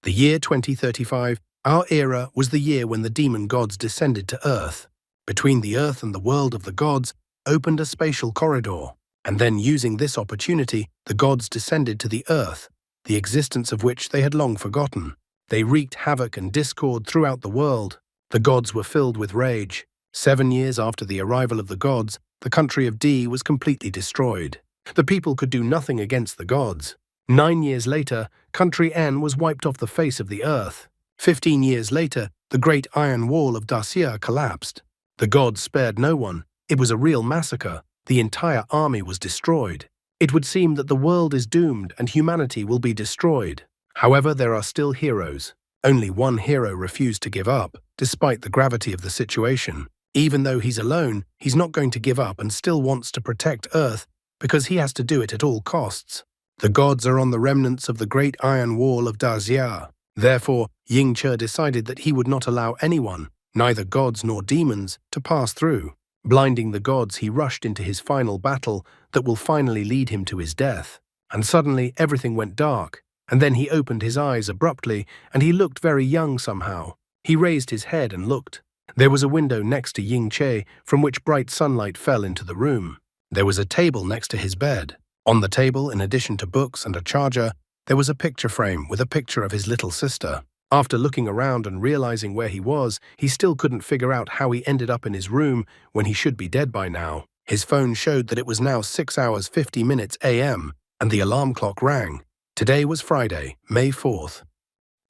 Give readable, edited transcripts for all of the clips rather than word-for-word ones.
The year 2035, our era, was the year when the demon gods descended to Earth. Between the Earth and the world of the gods opened a spatial corridor, and then using this opportunity, the gods descended to the Earth, the existence of which they had long forgotten. They wreaked havoc and discord throughout the world. The gods were filled with rage. 7 years after the arrival of the gods, the country of D was completely destroyed. The people could do nothing against the gods. 9 years later, country N was wiped off the face of the earth. 15 years later, the great iron wall of Dacia collapsed. The gods spared no one. It was a real massacre. The entire army was destroyed. It would seem that the world is doomed and humanity will be destroyed. However, there are still heroes. Only one hero refused to give up, despite the gravity of the situation. Even though he's alone, he's not going to give up and still wants to protect Earth because he has to do it at all costs. The gods are on the remnants of the great iron wall of Dacia. Therefore, Ying-che decided that he would not allow anyone, neither gods nor demons, to pass through. Blinding the gods, he rushed into his final battle that will finally lead him to his death. And suddenly, everything went dark. And then he opened his eyes abruptly, and he looked very young somehow. He raised his head and looked. There was a window next to Ying-che from which bright sunlight fell into the room. There was a table next to his bed. On the table, in addition to books and a charger, there was a picture frame with a picture of his little sister. After looking around and realizing where he was, he still couldn't figure out how he ended up in his room when he should be dead by now. His phone showed that it was now 6 hours 50 minutes a.m., and the alarm clock rang. Today was Friday, May 4th.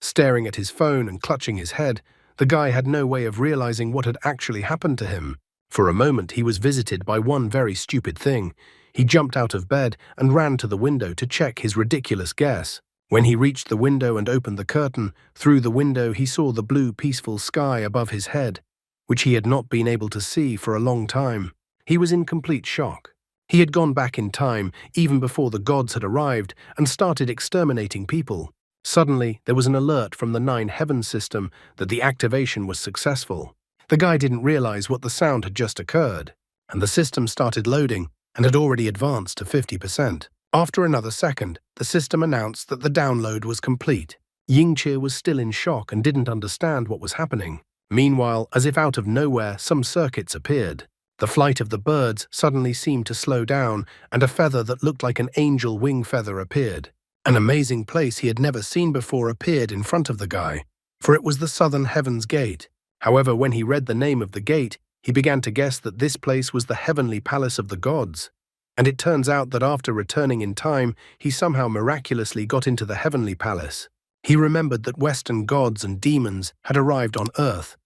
Staring at his phone and clutching his head, the guy had no way of realizing what had actually happened to him. For a moment, he was visited by one very stupid thing. He jumped out of bed and ran to the window to check his ridiculous guess. When he reached the window and opened the curtain, through the window he saw the blue, peaceful sky above his head, which he had not been able to see for a long time. He was in complete shock. He had gone back in time, even before the gods had arrived, and started exterminating people. Suddenly, there was an alert from the 9 Heavens system that the activation was successful. The guy didn't realize what the sound had just occurred, and the system started loading and had already advanced to 50%. After another second, the system announced that the download was complete. Ying-che was still in shock and didn't understand what was happening. Meanwhile, as if out of nowhere, some circuits appeared. The flight of the birds suddenly seemed to slow down, and a feather that looked like an angel wing feather appeared. An amazing place he had never seen before appeared in front of the guy, for it was the Southern Heavens Gate. However, when he read the name of the gate, he began to guess that this place was the heavenly palace of the gods. And it turns out that after returning in time, he somehow miraculously got into the heavenly palace. He remembered that Western gods and demons had arrived on Earth,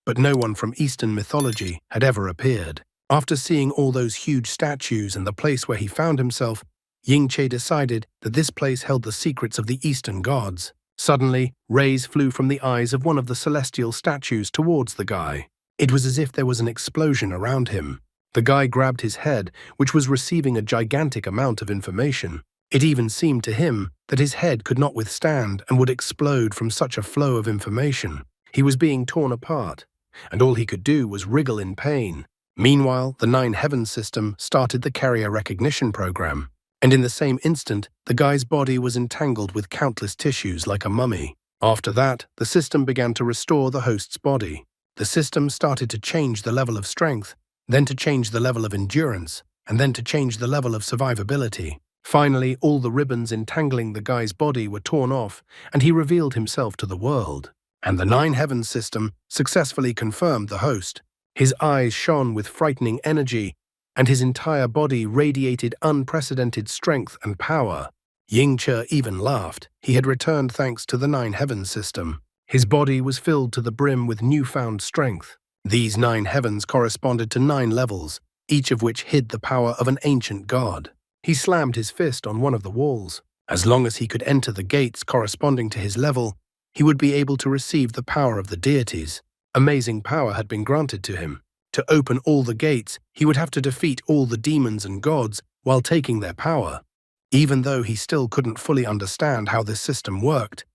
but no one from Eastern mythology had ever appeared. After seeing all those huge statues and the place where he found himself, Ying-che decided that this place held the secrets of the Eastern gods. Suddenly, rays flew from the eyes of one of the celestial statues towards the guy. It was as if there was an explosion around him. The guy grabbed his head, which was receiving a gigantic amount of information. It even seemed to him that his head could not withstand and would explode from such a flow of information. He was being torn apart, and all he could do was wriggle in pain. Meanwhile, the 9 Heavens system started the carrier recognition program, and in the same instant, the guy's body was entangled with countless tissues like a mummy. After that, the system began to restore the host's body. The system started to change the level of strength, then to change the level of endurance, and then to change the level of survivability. Finally, all the ribbons entangling the guy's body were torn off, and he revealed himself to the world. And the 9 Heavens system successfully confirmed the host. His eyes shone with frightening energy, and his entire body radiated unprecedented strength and power. Ying-che even laughed. He had returned thanks to the 9 Heavens system. His body was filled to the brim with newfound strength. These 9 heavens corresponded to 9 levels, each of which hid the power of an ancient god. He slammed his fist on one of the walls. As long as he could enter the gates corresponding to his level, he would be able to receive the power of the deities. Amazing power had been granted to him. To open all the gates, he would have to defeat all the demons and gods while taking their power. Even though he still couldn't fully understand how this system worked,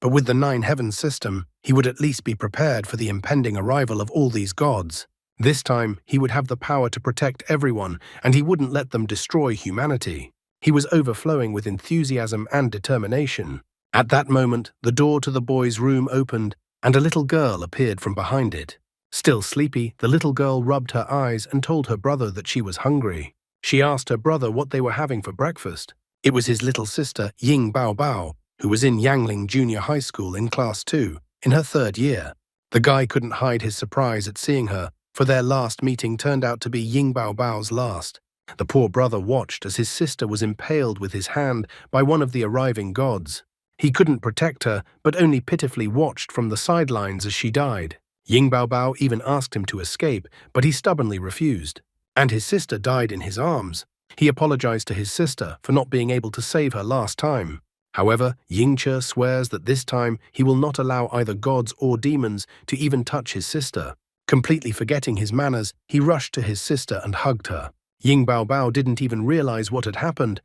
but with the 9 Heavens system, he would at least be prepared for the impending arrival of all these gods. This time, he would have the power to protect everyone, and he wouldn't let them destroy humanity. He was overflowing with enthusiasm and determination. At that moment, the door to the boys' room opened, and a little girl appeared from behind it. Still sleepy, the little girl rubbed her eyes and told her brother that she was hungry. She asked her brother what they were having for breakfast. It was his little sister, Ying Bao Bao, who was in Yangling Junior High School in Class 2, in her 3rd year. The guy couldn't hide his surprise at seeing her, for their last meeting turned out to be Ying Bao Bao's last. The poor brother watched as his sister was impaled with his hand by one of the arriving gods. He couldn't protect her, but only pitifully watched from the sidelines as she died. Ying Bao Bao even asked him to escape, but he stubbornly refused. And his sister died in his arms. He apologized to his sister for not being able to save her last time. However, Ying Che swears that this time he will not allow either gods or demons to even touch his sister. Completely forgetting his manners, he rushed to his sister and hugged her. Ying Bao Bao didn't even realize what had happened,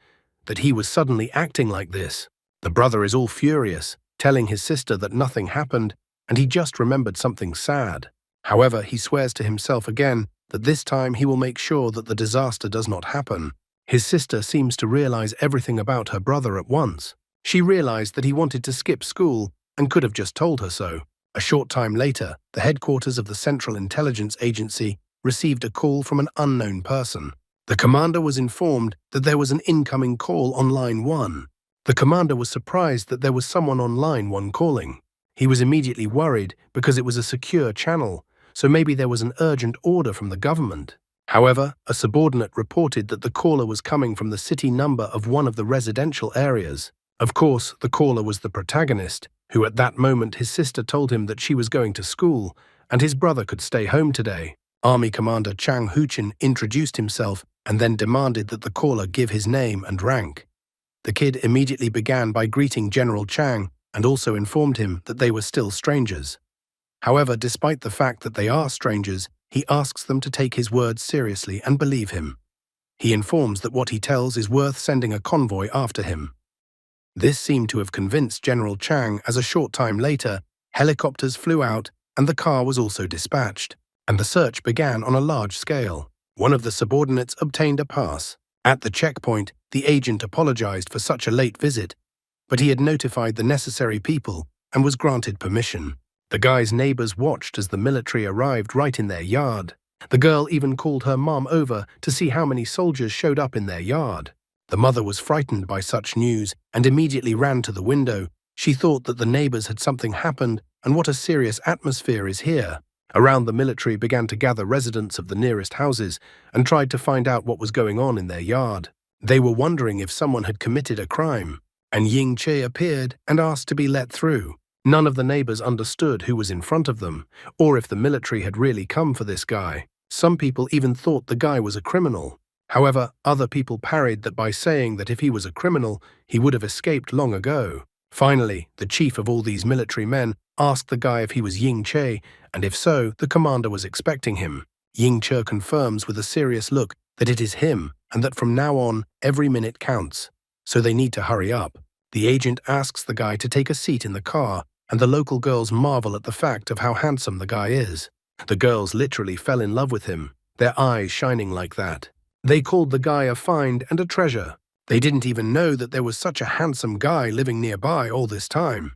that he was suddenly acting like this. The brother is all furious, telling his sister that nothing happened, and he just remembered something sad. However, he swears to himself again that this time he will make sure that the disaster does not happen. His sister seems to realize everything about her brother at once. She realized that he wanted to skip school and could have just told her so. A short time later, the headquarters of the Central Intelligence Agency received a call from an unknown person. The commander was informed that there was an incoming call on line 1. The commander was surprised that there was someone on line 1 calling. He was immediately worried because it was a secure channel, so maybe there was an urgent order from the government. However, a subordinate reported that the caller was coming from the city number of one of the residential areas. Of course, the caller was the protagonist, who at that moment his sister told him that she was going to school, and his brother could stay home today. Army Commander Chang Huchin introduced himself and then demanded that the caller give his name and rank. The kid immediately began by greeting General Chang and also informed him that they were still strangers. However, despite the fact that they are strangers, he asks them to take his words seriously and believe him. He informs that what he tells is worth sending a convoy after him. This seemed to have convinced General Chang, as a short time later, helicopters flew out and the car was also dispatched, and the search began on a large scale. One of the subordinates obtained a pass. At the checkpoint, the agent apologized for such a late visit, but he had notified the necessary people and was granted permission. The guy's neighbors watched as the military arrived right in their yard. The girl even called her mom over to see how many soldiers showed up in their yard. The mother was frightened by such news and immediately ran to the window. She thought that the neighbors had something happened, and what a serious atmosphere is here. Around the military began to gather residents of the nearest houses and tried to find out what was going on in their yard. They were wondering if someone had committed a crime, and Ying Che appeared and asked to be let through. None of the neighbors understood who was in front of them, or if the military had really come for this guy. Some people even thought the guy was a criminal. However, other people parried that by saying that if he was a criminal, he would have escaped long ago. Finally, the chief of all these military men asked the guy if he was Ying Che, and if so, the commander was expecting him. Ying Che confirms with a serious look that it is him, and that from now on, every minute counts, so they need to hurry up. The agent asks the guy to take a seat in the car, and the local girls marvel at the fact of how handsome the guy is. The girls literally fell in love with him, their eyes shining like that. They called the guy a find and a treasure. They didn't even know that there was such a handsome guy living nearby all this time.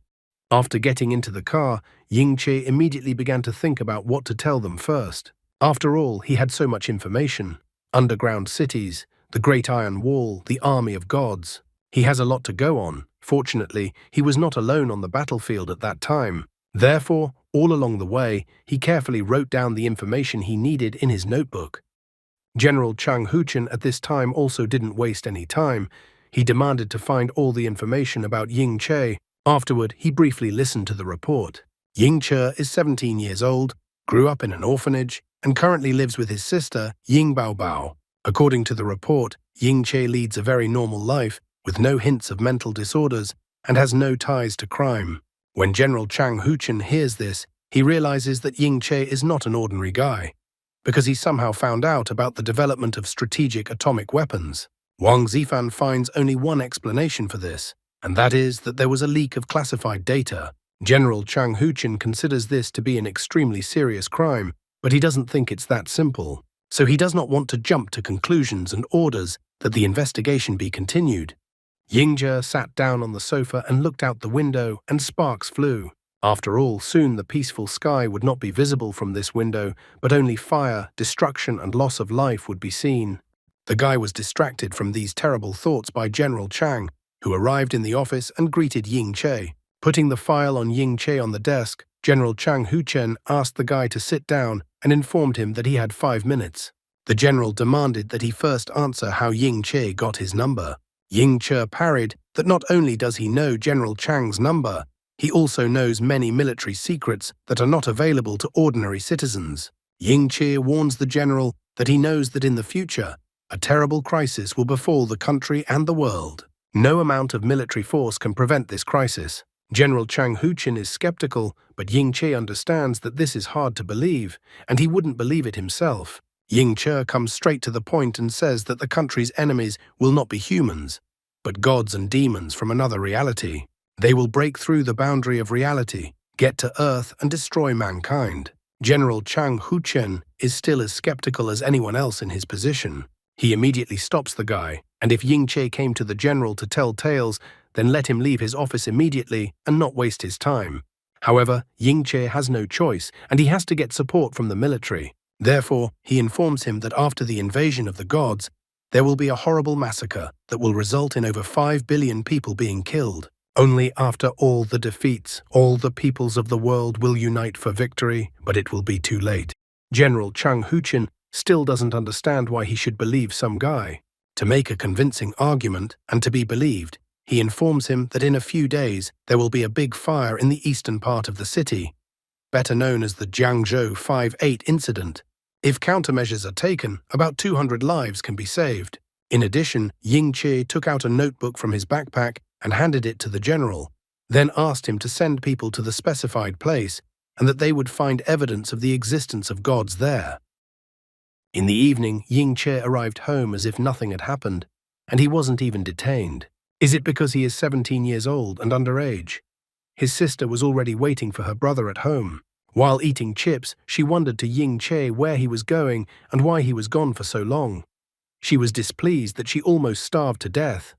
After getting into the car, Ying Che immediately began to think about what to tell them first. After all, he had so much information. Underground cities, the Great Iron Wall, the army of gods. He has a lot to go on. Fortunately, he was not alone on the battlefield at that time. Therefore, all along the way, he carefully wrote down the information he needed in his notebook. General Chang Huchin at this time also didn't waste any time. He demanded to find all the information about Ying Che. Afterward, he briefly listened to the report. Ying Che is 17 years old, grew up in an orphanage, and currently lives with his sister, Ying Bao Bao. According to the report, Ying Che leads a very normal life, with no hints of mental disorders, and has no ties to crime. When General Chang Huchin hears this, he realizes that Ying Che is not an ordinary guy, because he somehow found out about the development of strategic atomic weapons. Wang Zifan finds only one explanation for this, and that is that there was a leak of classified data. General Chang Huchin considers this to be an extremely serious crime, but he doesn't think it's that simple. So he does not want to jump to conclusions and orders that the investigation be continued. Yingzhe sat down on the sofa and looked out the window, and sparks flew. After all, soon the peaceful sky would not be visible from this window, but only fire, destruction, and loss of life would be seen. The guy was distracted from these terrible thoughts by General Chang, who arrived in the office and greeted Ying Che. Putting the file on Ying Che on the desk, General Chang Huchen asked the guy to sit down and informed him that he had 5 minutes. The general demanded that he first answer how Ying Che got his number. Ying Che parried that not only does he know General Chang's number, he also knows many military secrets that are not available to ordinary citizens. Ying Che warns the general that he knows that in the future, a terrible crisis will befall the country and the world. No amount of military force can prevent this crisis. General Chang Huchen is skeptical, but Ying Che understands that this is hard to believe, and he wouldn't believe it himself. Ying Che comes straight to the point and says that the country's enemies will not be humans, but gods and demons from another reality. They will break through the boundary of reality, get to Earth, and destroy mankind. General Chang Huchen is still as skeptical as anyone else in his position. He immediately stops the guy, and if Ying Che came to the general to tell tales, then let him leave his office immediately and not waste his time. However, Ying Che has no choice, and he has to get support from the military. Therefore, he informs him that after the invasion of the gods, there will be a horrible massacre that will result in over 5 billion people being killed. Only after all the defeats, all the peoples of the world will unite for victory, but it will be too late. General Chang Huchen still doesn't understand why he should believe some guy. To make a convincing argument and to be believed, he informs him that in a few days there will be a big fire in the eastern part of the city, better known as the Jiangzhou 5/8 incident. If countermeasures are taken, about 200 lives can be saved. In addition, Ying Che took out a notebook from his backpack and handed it to the general, then asked him to send people to the specified place and that they would find evidence of the existence of gods there. In the evening, Ying Che arrived home as if nothing had happened, and he wasn't even detained. Is it because he is 17 years old and underage? His sister was already waiting for her brother at home. While eating chips, she wondered to Ying Che where he was going and why he was gone for so long. She was displeased that she almost starved to death.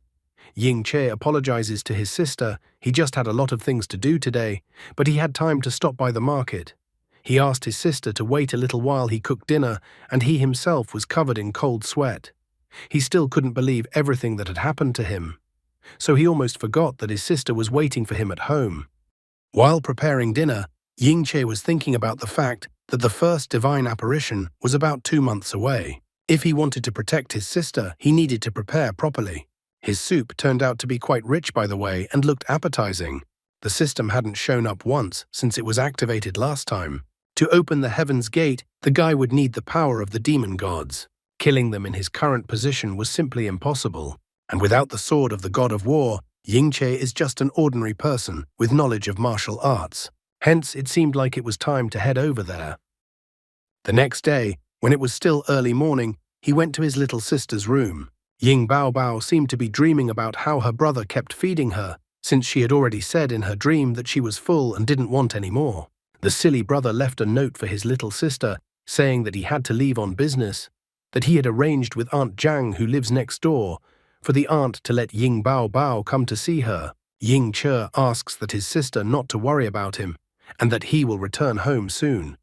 Ying Che apologizes to his sister. He just had a lot of things to do today, but he had time to stop by the market. He asked his sister to wait a little while he cooked dinner, and he himself was covered in cold sweat. He still couldn't believe everything that had happened to him, so he almost forgot that his sister was waiting for him at home. While preparing dinner, Ying Che was thinking about the fact that the first divine apparition was about 2 months away. If he wanted to protect his sister, he needed to prepare properly. His soup turned out to be quite rich, by the way, and looked appetizing. The system hadn't shown up once since it was activated last time. To open the heaven's gate, the guy would need the power of the demon gods. Killing them in his current position was simply impossible. And without the sword of the god of war, Ying Che is just an ordinary person with knowledge of martial arts. Hence, it seemed like it was time to head over there. The next day, when it was still early morning, he went to his little sister's room. Ying Baobao seemed to be dreaming about how her brother kept feeding her, since she had already said in her dream that she was full and didn't want any more. The silly brother left a note for his little sister, saying that he had to leave on business, that he had arranged with Aunt Zhang, who lives next door, for the aunt to let Ying Baobao come to see her. Ying Che asks that his sister not to worry about him, and that he will return home soon.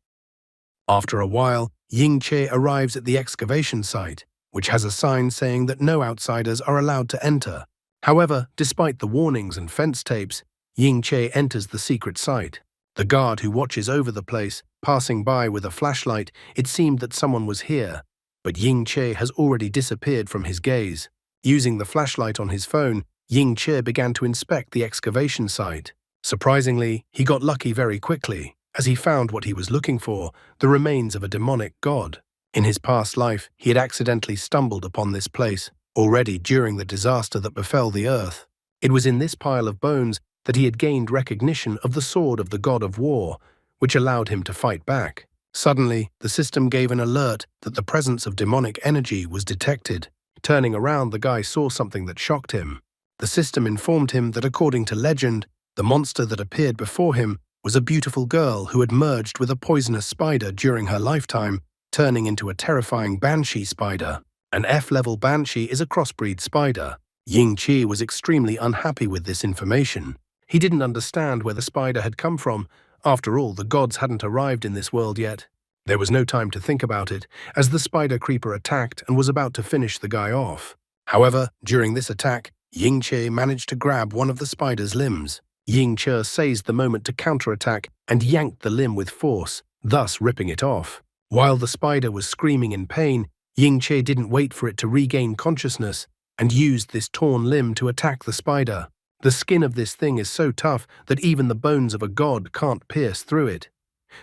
After a while, Ying Che arrives at the excavation site, which has a sign saying that no outsiders are allowed to enter. However, despite the warnings and fence tapes, Ying Che enters the secret site. The guard who watches over the place, passing by with a flashlight, it seemed that someone was here, but Ying Che has already disappeared from his gaze. Using the flashlight on his phone, Ying Che began to inspect the excavation site. Surprisingly, he got lucky very quickly, as he found what he was looking for, the remains of a demonic god. In his past life, he had accidentally stumbled upon this place, already during the disaster that befell the earth. It was in this pile of bones that he had gained recognition of the sword of the god of war, which allowed him to fight back. Suddenly, the system gave an alert that the presence of demonic energy was detected. Turning around, the guy saw something that shocked him. The system informed him that according to legend, the monster that appeared before him was a beautiful girl who had merged with a poisonous spider during her lifetime, turning into a terrifying banshee spider. An F-level banshee is a crossbreed spider. Ying Qi was extremely unhappy with this information. He didn't understand where the spider had come from. After all, the gods hadn't arrived in this world yet. There was no time to think about it, as the spider creeper attacked and was about to finish the guy off. However, during this attack, Ying Qi managed to grab one of the spider's limbs. Ying Qi seized the moment to counterattack and yanked the limb with force, thus ripping it off. While the spider was screaming in pain, Ying Qi didn't wait for it to regain consciousness and used this torn limb to attack the spider. The skin of this thing is so tough that even the bones of a god can't pierce through it.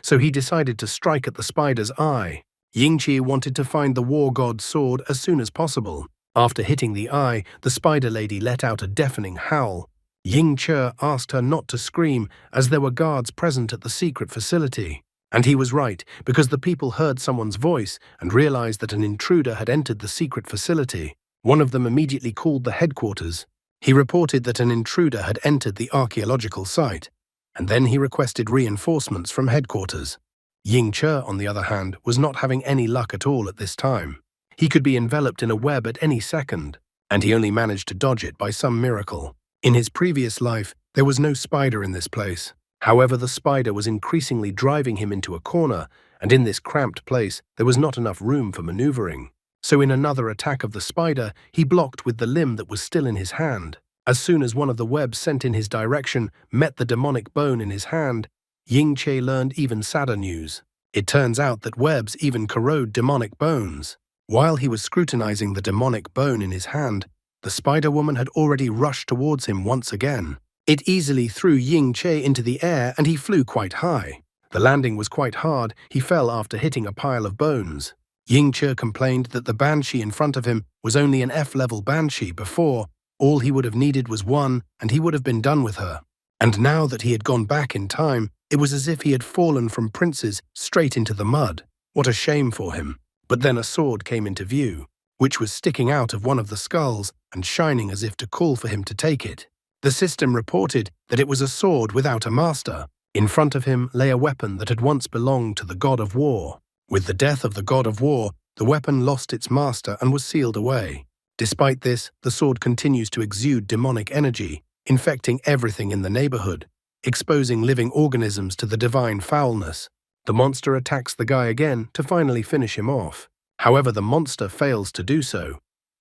So he decided to strike at the spider's eye. Ying Qi wanted to find the war god's sword as soon as possible. After hitting the eye, the spider lady let out a deafening howl. Ying Qi asked her not to scream as there were guards present at the secret facility. And he was right, because the people heard someone's voice and realized that an intruder had entered the secret facility. One of them immediately called the headquarters. He reported that an intruder had entered the archaeological site, and then he requested reinforcements from headquarters. Ying Qi, on the other hand, was not having any luck at all at this time. He could be enveloped in a web at any second, and he only managed to dodge it by some miracle. In his previous life, there was no spider in this place. However, the spider was increasingly driving him into a corner, and in this cramped place, there was not enough room for maneuvering. So in another attack of the spider, he blocked with the limb that was still in his hand. As soon as one of the webs sent in his direction met the demonic bone in his hand, Ying Qi learned even sadder news. It turns out that webs even corrode demonic bones. While he was scrutinizing the demonic bone in his hand, the spider woman had already rushed towards him once again. It easily threw Ying Qi into the air and he flew quite high. The landing was quite hard. He fell after hitting a pile of bones. Ying Qi complained that the banshee in front of him was only an F-level banshee before. All he would have needed was one, and he would have been done with her. And now that he had gone back in time, it was as if he had fallen from princes straight into the mud. What a shame for him. But then a sword came into view, which was sticking out of one of the skulls and shining as if to call for him to take it. The system reported that it was a sword without a master. In front of him lay a weapon that had once belonged to the god of war. With the death of the god of war, the weapon lost its master and was sealed away. Despite this, the sword continues to exude demonic energy, infecting everything in the neighborhood, exposing living organisms to the divine foulness. The monster attacks the guy again to finally finish him off. However, the monster fails to do so.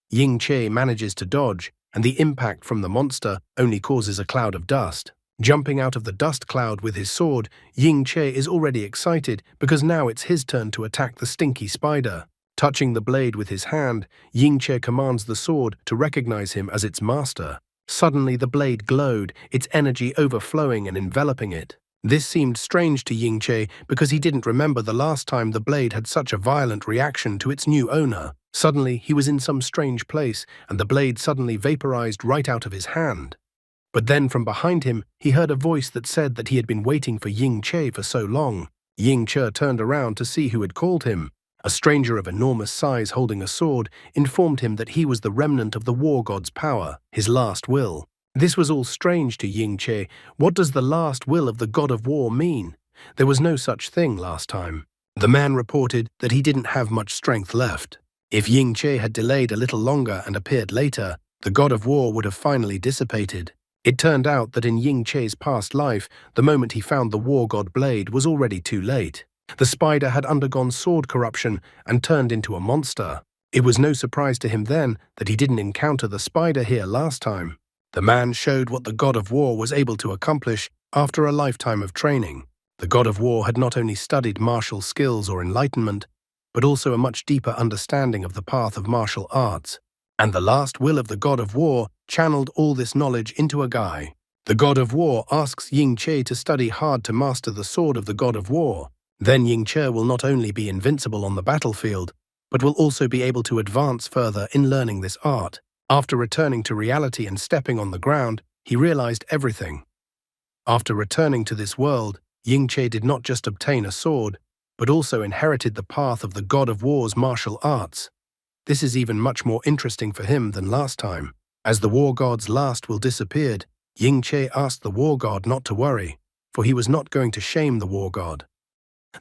Ying Qi manages to dodge, and the impact from the monster only causes a cloud of dust. Jumping out of the dust cloud with his sword, Ying Qi is already excited because now it's his turn to attack the stinky spider. Touching the blade with his hand, Ying Qi commands the sword to recognize him as its master. Suddenly the blade glowed, its energy overflowing and enveloping it. This seemed strange to Ying Qi because he didn't remember the last time the blade had such a violent reaction to its new owner. Suddenly he was in some strange place, and the blade suddenly vaporized right out of his hand. But then from behind him, he heard a voice that said that he had been waiting for Ying Qi for so long. Ying Qi turned around to see who had called him. A stranger of enormous size holding a sword informed him that he was the remnant of the war god's power, his last will. This was all strange to Ying Qi. What does the last will of the god of war mean? There was no such thing last time. The man reported that he didn't have much strength left. If Ying Qi had delayed a little longer and appeared later, the god of war would have finally dissipated. It turned out that in Ying Qi's past life, the moment he found the war god blade was already too late. The spider had undergone sword corruption and turned into a monster. It was no surprise to him then that he didn't encounter the spider here last time. The man showed what the god of war was able to accomplish after a lifetime of training. The god of war had not only studied martial skills or enlightenment, but also a much deeper understanding of the path of martial arts. And the last will of the god of war channeled all this knowledge into a guy. The god of war asks Ying Qi to study hard to master the sword of the god of war. Then Ying Qi will not only be invincible on the battlefield, but will also be able to advance further in learning this art. After returning to reality and stepping on the ground, he realized everything. After returning to this world, Ying Qi did not just obtain a sword, but also inherited the path of the god of war's martial arts. This is even much more interesting for him than last time. As the war god's last will disappeared, Ying Qi asked the war god not to worry, for he was not going to shame the war god.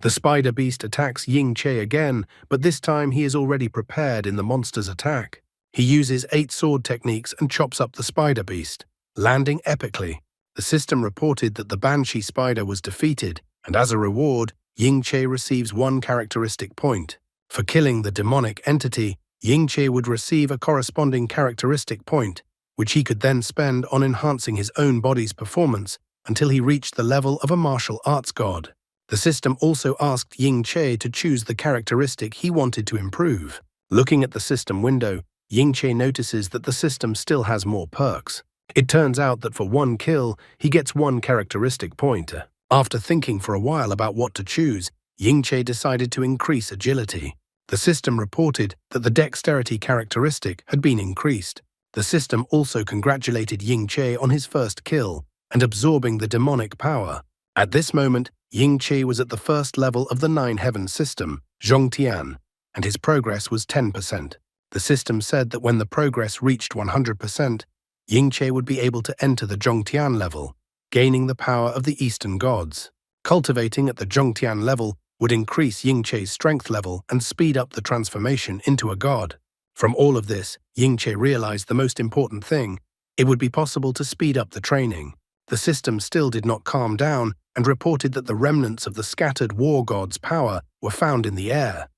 The spider beast attacks Ying Qi again, but this time he is already prepared in the monster's attack. He uses 8 sword techniques and chops up the spider beast, landing epically. The system reported that the banshee spider was defeated, and as a reward, Ying-che receives 1 characteristic point. For killing the demonic entity, Ying-che would receive a corresponding characteristic point, which he could then spend on enhancing his own body's performance until he reached the level of a martial arts god. The system also asked Ying-che to choose the characteristic he wanted to improve. Looking at the system window, Ying-che notices that the system still has more perks. It turns out that for 1 kill, he gets 1 characteristic point. After thinking for a while about what to choose, Ying-che decided to increase agility. The system reported that the dexterity characteristic had been increased. The system also congratulated Ying-che on his first kill and absorbing the demonic power. At this moment, Ying-che was at the first level of the 9 heaven system, Zhongtian, and his progress was 10%. The system said that when the progress reached 100%, Ying-che would be able to enter the Zhongtian level, gaining the power of the Eastern gods. Cultivating at the Zhongtian level would increase Ying-che's strength level and speed up the transformation into a god. From all of this, Ying-che realized the most important thing: it would be possible to speed up the training. The system still did not calm down and reported that the remnants of the scattered war god's power were found in the air.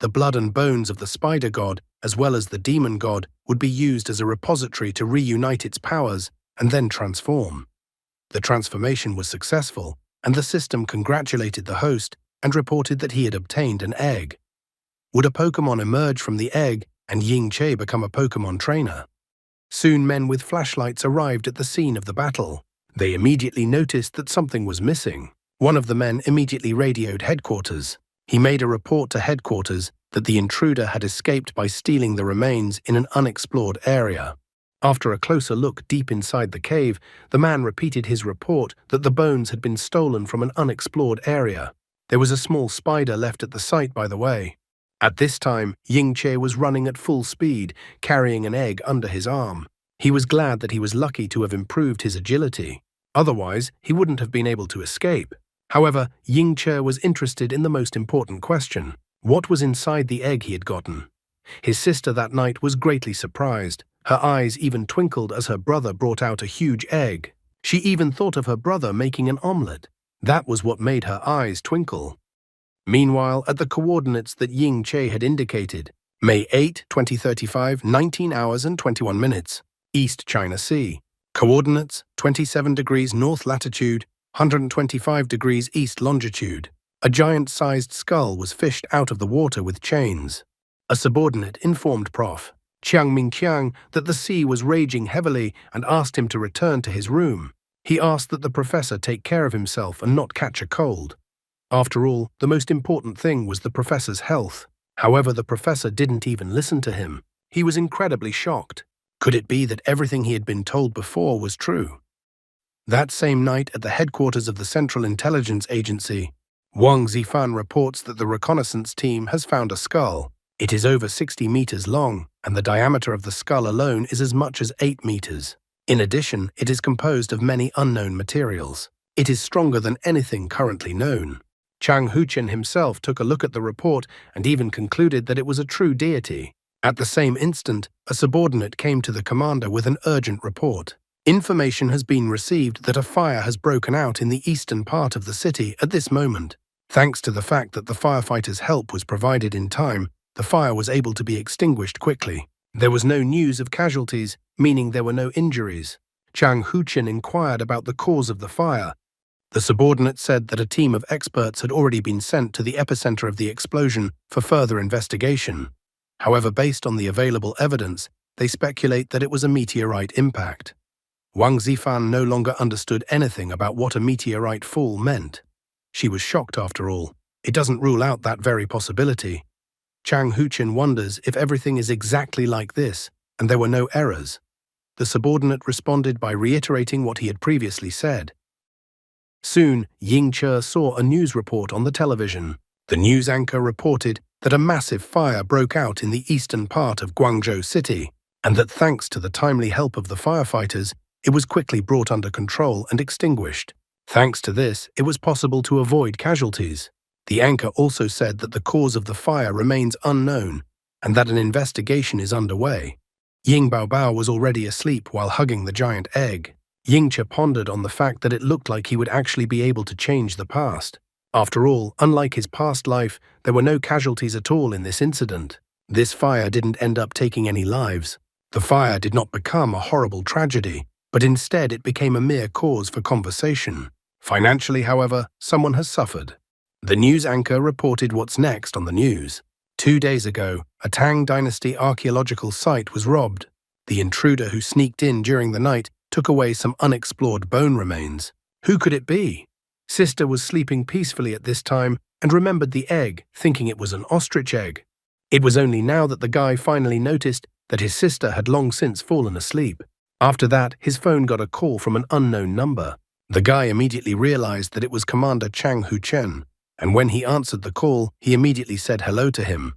The blood and bones of the spider god, as well as the demon god, would be used as a repository to reunite its powers and then transform. The transformation was successful, and the system congratulated the host and reported that he had obtained an egg. Would a Pokemon emerge from the egg and Ying-che become a Pokemon trainer? Soon men with flashlights arrived at the scene of the battle. They immediately noticed that something was missing. One of the men immediately radioed headquarters. He made a report to headquarters that the intruder had escaped by stealing the remains in an unexplored area. After a closer look deep inside the cave, the man repeated his report that the bones had been stolen from an unexplored area. There was a small spider left at the site, by the way. At this time, Ying-che was running at full speed, carrying an egg under his arm. He was glad that he was lucky to have improved his agility. Otherwise, he wouldn't have been able to escape. However, Ying-che was interested in the most important question: what was inside the egg he had gotten? His sister that night was greatly surprised. Her eyes even twinkled as her brother brought out a huge egg. She even thought of her brother making an omelette. That was what made her eyes twinkle. Meanwhile, at the coordinates that Ying-che had indicated, May 8, 2035, 19 hours and 21 minutes, East China Sea. Coordinates, 27 degrees north latitude, 125 degrees east longitude. A giant-sized skull was fished out of the water with chains. A subordinate informed Prof. Chiang Ming-qiang that the sea was raging heavily and asked him to return to his room. He asked that the professor take care of himself and not catch a cold. After all, the most important thing was the professor's health. However, the professor didn't even listen to him. He was incredibly shocked. Could it be that everything he had been told before was true? That same night at the headquarters of the Central Intelligence Agency, Wang Zifan reports that the reconnaissance team has found a skull. It is over 60 meters long, and the diameter of the skull alone is as much as 8 meters. In addition, it is composed of many unknown materials. It is stronger than anything currently known. Chang Huchen himself took a look at the report and even concluded that it was a true deity. At the same instant, a subordinate came to the commander with an urgent report. Information has been received that a fire has broken out in the eastern part of the city at this moment. Thanks to the fact that the firefighters' help was provided in time, the fire was able to be extinguished quickly. There was no news of casualties, meaning there were no injuries. Chang Huchen inquired about the cause of the fire. The subordinate said that a team of experts had already been sent to the epicenter of the explosion for further investigation. However, based on the available evidence, they speculate that it was a meteorite impact. Wang Zifan no longer understood anything about what a meteorite fall meant. She was shocked after all. It doesn't rule out that very possibility. Chang Huchen wonders if everything is exactly like this, and there were no errors. The subordinate responded by reiterating what he had previously said. Soon, Ying-che saw a news report on the television. The news anchor reported that a massive fire broke out in the eastern part of Guangzhou City, and that thanks to the timely help of the firefighters, it was quickly brought under control and extinguished. Thanks to this, it was possible to avoid casualties. The anchor also said that the cause of the fire remains unknown and that an investigation is underway. Ying Baobao was already asleep while hugging the giant egg. Yingche pondered on the fact that it looked like he would actually be able to change the past. After all, unlike his past life, there were no casualties at all in this incident. This fire didn't end up taking any lives. The fire did not become a horrible tragedy, but instead it became a mere cause for conversation. Financially, however, someone has suffered. The news anchor reported what's next on the news. 2 days ago, a Tang Dynasty archaeological site was robbed. The intruder who sneaked in during the night took away some unexplored bone remains. Who could it be? Sister was sleeping peacefully at this time and remembered the egg, thinking it was an ostrich egg. It was only now that the guy finally noticed that his sister had long since fallen asleep. After that, his phone got a call from an unknown number. The guy immediately realized that it was Commander Chang Huchen, and when he answered the call, he immediately said hello to him.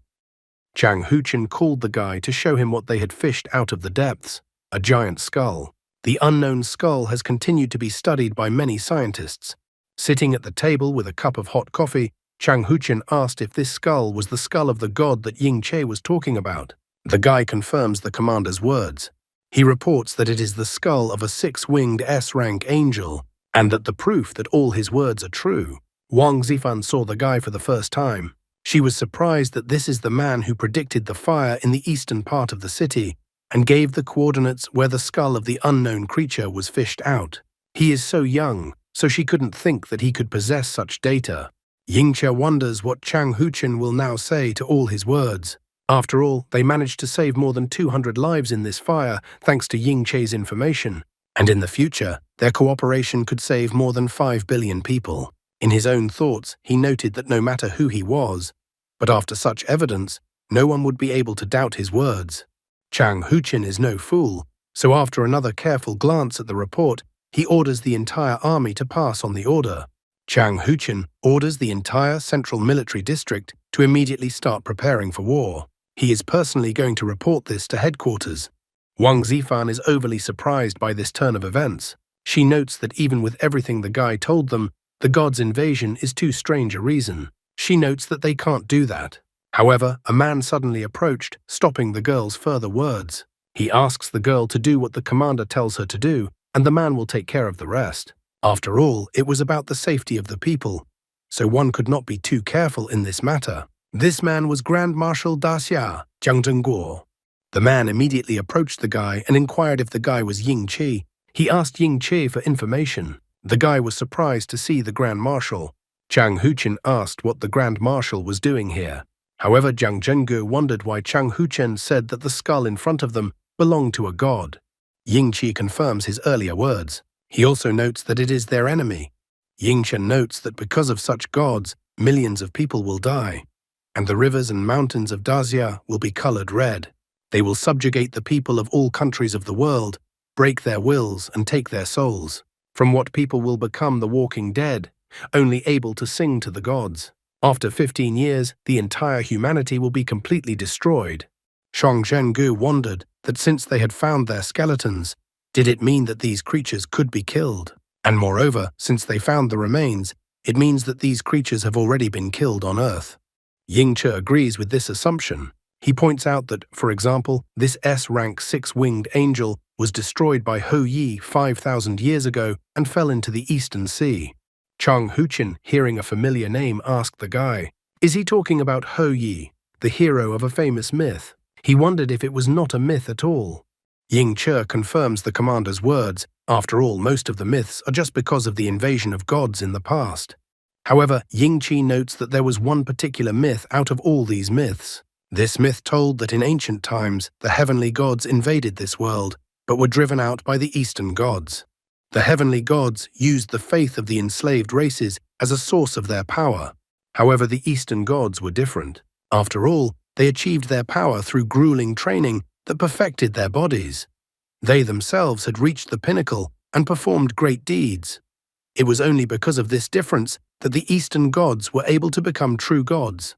Chang Huchen called the guy to show him what they had fished out of the depths, a giant skull. The unknown skull has continued to be studied by many scientists. Sitting at the table with a cup of hot coffee, Chang Huchen asked if this skull was the skull of the god that Ying Che was talking about. The guy confirms the commander's words. He reports that it is the skull of a 6-winged S-rank angel, and that the proof that all his words are true. Wang Zifan saw the guy for the first time. She was surprised that this is the man who predicted the fire in the eastern part of the city and gave the coordinates where the skull of the unknown creature was fished out. He is so young, so she couldn't think that he could possess such data. Yingche wonders what Chang Huchen will now say to all his words. After all, they managed to save more than 200 lives in this fire thanks to Yingche's information, and in the future, their cooperation could save more than 5 billion people. In his own thoughts, he noted that no matter who he was, but after such evidence, no one would be able to doubt his words. Chang Huchen is no fool, so after another careful glance at the report, he orders the entire army to pass on the order. Chang Huchen orders the entire central military district to immediately start preparing for war. He is personally going to report this to headquarters. Wang Zifan is overly surprised by this turn of events. She notes that even with everything the guy told them, the god's invasion is too strange a reason. She notes that they can't do that. However, a man suddenly approached, stopping the girl's further words. He asks the girl to do what the commander tells her to do, and the man will take care of the rest. After all, it was about the safety of the people, so one could not be too careful in this matter. This man was Grand Marshal Daxia, Jiang Zhengguo. The man immediately approached the guy and inquired if the guy was Ying Qi. He asked Ying Qi for information. The guy was surprised to see the Grand Marshal. Chang Huchen asked what the Grand Marshal was doing here. However, Jiang Zhengguo wondered why Chang Huchen said that the skull in front of them belonged to a god. Ying Qi confirms his earlier words. He also notes that it is their enemy. Ying Chen notes that because of such gods, millions of people will die, and the rivers and mountains of Daxia will be colored red. They will subjugate the people of all countries of the world, break their wills and take their souls. From what people will become the walking dead, only able to sing to the gods. After 15 years, the entire humanity will be completely destroyed. Shang Zhengu wondered that since they had found their skeletons, did it mean that these creatures could be killed? And moreover, since they found the remains, it means that these creatures have already been killed on Earth. Yingche agrees with this assumption. He points out that, for example, this S-rank 6-winged angel was destroyed by Hou Yi 5,000 years ago and fell into the Eastern Sea. Chang Huchen, hearing a familiar name, asked the guy, "Is he talking about Hou Yi, the hero of a famous myth?" He wondered if it was not a myth at all. Yingche confirms the commander's words. After all, most of the myths are just because of the invasion of gods in the past. However, Yingqi notes that there was one particular myth out of all these myths. This myth told that in ancient times, the heavenly gods invaded this world, but were driven out by the eastern gods. The heavenly gods used the faith of the enslaved races as a source of their power. However, the eastern gods were different. After all, they achieved their power through grueling training that perfected their bodies. They themselves had reached the pinnacle and performed great deeds. It was only because of this difference that the eastern gods were able to become true gods.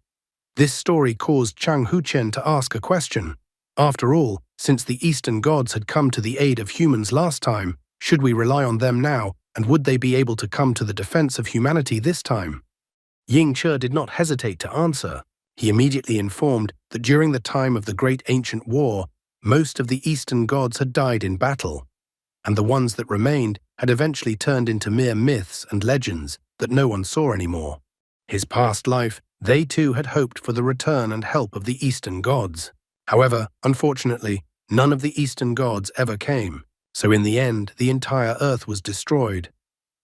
This story caused Chang Huchen to ask a question. After all, since the eastern gods had come to the aid of humans last time, should we rely on them now, and would they be able to come to the defense of humanity this time? Yingche did not hesitate to answer. He immediately informed that during the time of the Great Ancient War, Most of the Eastern gods had died in battle, and the ones that remained had eventually turned into mere myths and legends that no one saw anymore. His past life, they too had hoped for the return and help of the Eastern gods. However, unfortunately, none of the Eastern gods ever came, so in the end, the entire Earth was destroyed.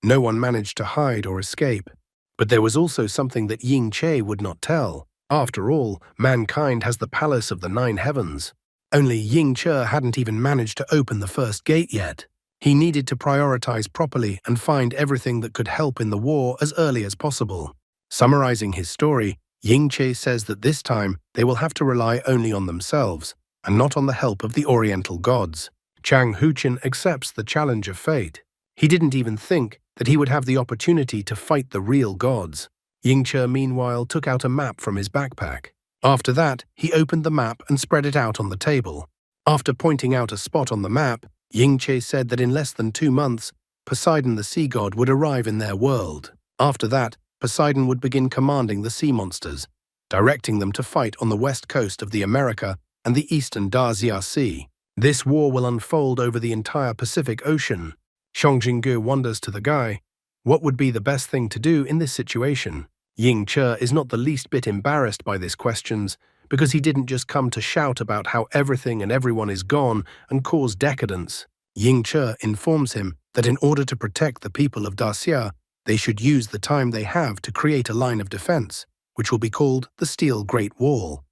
No one managed to hide or escape. But there was also something that Ying Che would not tell. After all, mankind has the palace of the 9 heavens. Only Ying Che hadn't even managed to open the first gate yet. He needed to prioritize properly and find everything that could help in the war as early as possible. Summarizing his story, Ying Che says that this time they will have to rely only on themselves and not on the help of the Oriental gods. Chang Huchen accepts the challenge of fate. He didn't even think that he would have the opportunity to fight the real gods. Ying Che, meanwhile, took out a map from his backpack. After that, he opened the map and spread it out on the table. After pointing out a spot on the map, Ying Che said that in less than 2 months, Poseidon the sea god would arrive in their world. After that, Poseidon would begin commanding the sea monsters, directing them to fight on the west coast of the America and the eastern Daxia Sea. This war will unfold over the entire Pacific Ocean. Xiong Jingge wonders to the guy, what would be the best thing to do in this situation? Ying Che is not the least bit embarrassed by these questions, because he didn't just come to shout about how everything and everyone is gone and cause decadence. Ying Che informs him that in order to protect the people of Daxia, they should use the time they have to create a line of defense, which will be called the Steel Great Wall.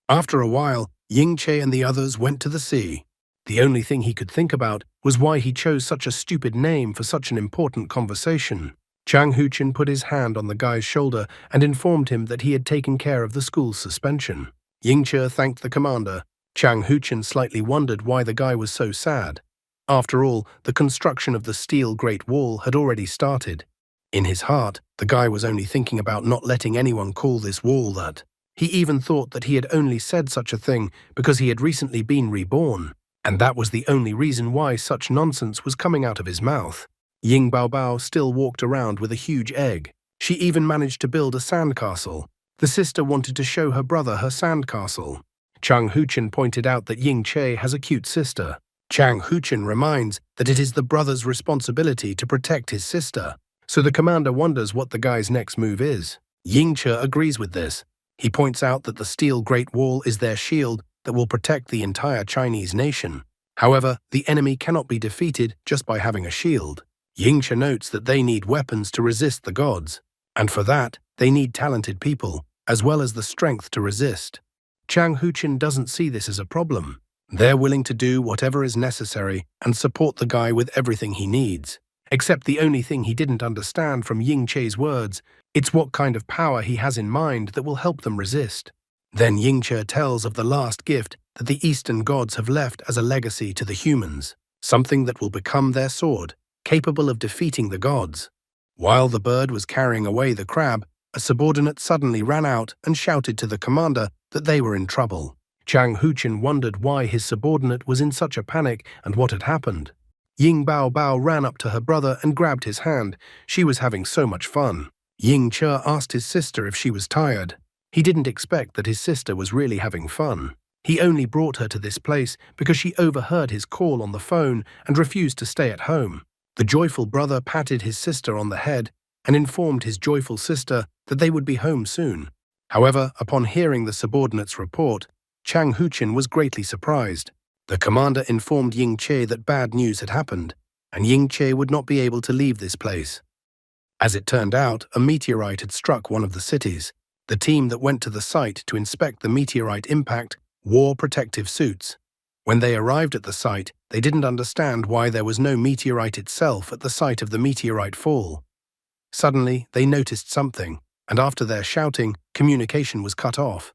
After a while, Ying Che and the others went to the sea. The only thing he could think about was why he chose such a stupid name for such an important conversation. Chang Huchen put his hand on the guy's shoulder and informed him that he had taken care of the school's suspension. Ying Che thanked the commander. Chang Huchen slightly wondered why the guy was so sad. After all, the construction of the Steel Great Wall had already started. In his heart, the guy was only thinking about not letting anyone call this wall that. He even thought that he had only said such a thing because he had recently been reborn, and that was the only reason why such nonsense was coming out of his mouth. Ying Baobao still walked around with a huge egg. She even managed to build a sandcastle. The sister wanted to show her brother her sandcastle. Chang Huchen pointed out that Ying Che has a cute sister. Chang Huchen reminds that it is the brother's responsibility to protect his sister, so the commander wonders what the guy's next move is. Ying Che agrees with this. He points out that the Steel Great Wall is their shield that will protect the entire Chinese nation. However, the enemy cannot be defeated just by having a shield. Ying Che notes that they need weapons to resist the gods, and for that, they need talented people, as well as the strength to resist. Chang Huchen doesn't see this as a problem. They're willing to do whatever is necessary and support the guy with everything he needs. Except the only thing he didn't understand from Ying Che's words, it's what kind of power he has in mind that will help them resist. Then Ying Che tells of the last gift that the Eastern gods have left as a legacy to the humans, something that will become their sword, capable of defeating the gods. While the bird was carrying away the crab, a subordinate suddenly ran out and shouted to the commander that they were in trouble. Chang Huchen wondered why his subordinate was in such a panic and what had happened. Ying Baobao ran up to her brother and grabbed his hand. She was having so much fun. Ying Che asked his sister if she was tired. He didn't expect that his sister was really having fun. He only brought her to this place because she overheard his call on the phone and refused to stay at home. The joyful brother patted his sister on the head and informed his joyful sister that they would be home soon. However, upon hearing the subordinate's report, Chang Huchen was greatly surprised. The commander informed Ying Che that bad news had happened, and Ying Che would not be able to leave this place. As it turned out, a meteorite had struck one of the cities. The team that went to the site to inspect the meteorite impact wore protective suits. When they arrived at the site, they didn't understand why there was no meteorite itself at the site of the meteorite fall. Suddenly, they noticed something, and after their shouting, communication was cut off.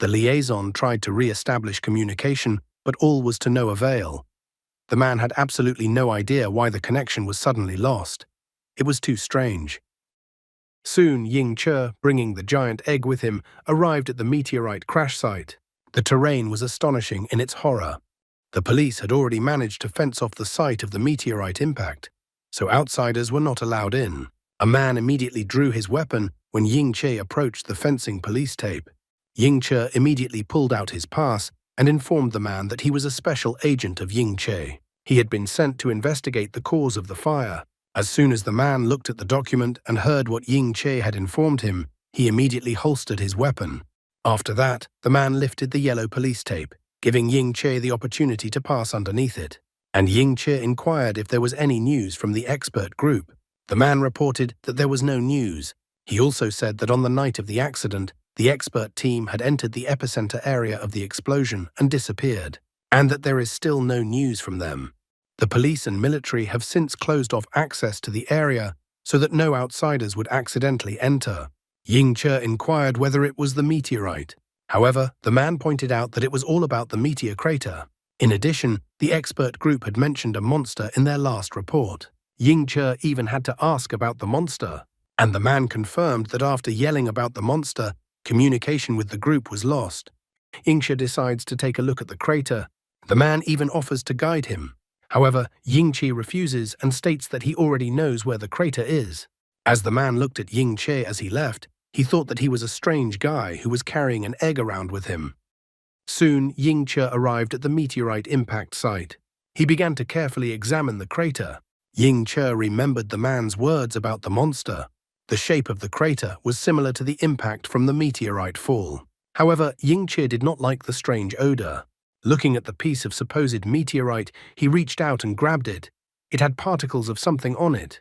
The liaison tried to re-establish communication, but all was to no avail. The man had absolutely no idea why the connection was suddenly lost. It was too strange. Soon, Ying Che, bringing the giant egg with him, arrived at the meteorite crash site. The terrain was astonishing in its horror. The police had already managed to fence off the site of the meteorite impact, so outsiders were not allowed in. A man immediately drew his weapon when Ying Che approached the fencing police tape. Ying Che immediately pulled out his pass and informed the man that he was a special agent of Ying Che. He had been sent to investigate the cause of the fire. As soon as the man looked at the document and heard what Ying Che had informed him, he immediately holstered his weapon. After that, the man lifted the yellow police tape, giving Ying Che the opportunity to pass underneath it. And Ying Che inquired if there was any news from the expert group. The man reported that there was no news. He also said that on the night of the accident, the expert team had entered the epicenter area of the explosion and disappeared, and that there is still no news from them. The police and military have since closed off access to the area so that no outsiders would accidentally enter. Ying Che inquired whether it was the meteorite. However, the man pointed out that it was all about the meteor crater. In addition, the expert group had mentioned a monster in their last report. Ying Che even had to ask about the monster, and the man confirmed that after yelling about the monster, communication with the group was lost. Ying Che decides to take a look at the crater. The man even offers to guide him. However, Ying Che refuses and states that he already knows where the crater is. As the man looked at Ying Che as he left, he thought that he was a strange guy who was carrying an egg around with him. Soon, Ying Che arrived at the meteorite impact site. He began to carefully examine the crater. Ying Che remembered the man's words about the monster. The shape of the crater was similar to the impact from the meteorite fall. However, Ying Che did not like the strange odor. Looking at the piece of supposed meteorite, he reached out and grabbed it. It had particles of something on it.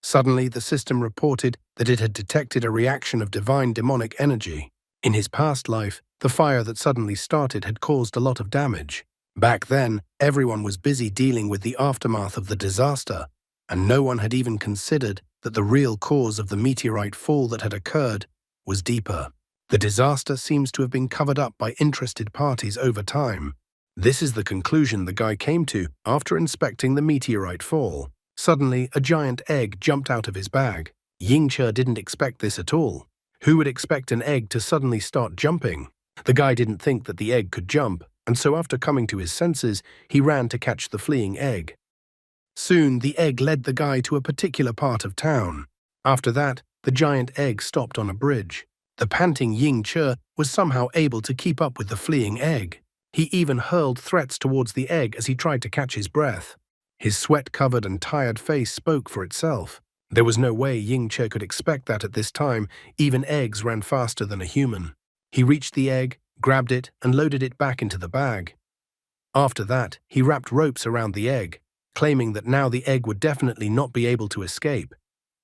Suddenly, the system reported that it had detected a reaction of divine demonic energy. In his past life, the fire that suddenly started had caused a lot of damage. Back then, everyone was busy dealing with the aftermath of the disaster, and no one had even considered that the real cause of the meteorite fall that had occurred was deeper. The disaster seems to have been covered up by interested parties over time. This is the conclusion the guy came to after inspecting the meteorite fall. Suddenly, a giant egg jumped out of his bag. Ying Che didn't expect this at all. Who would expect an egg to suddenly start jumping? The guy didn't think that the egg could jump, and so after coming to his senses, he ran to catch the fleeing egg. Soon, the egg led the guy to a particular part of town. After that, the giant egg stopped on a bridge. The panting Ying Che was somehow able to keep up with the fleeing egg. He even hurled threats towards the egg as he tried to catch his breath. His sweat-covered and tired face spoke for itself. There was no way Ying Che could expect that at this time. Even eggs ran faster than a human. He reached the egg, grabbed it, and loaded it back into the bag. After that, he wrapped ropes around the egg, claiming that now the egg would definitely not be able to escape.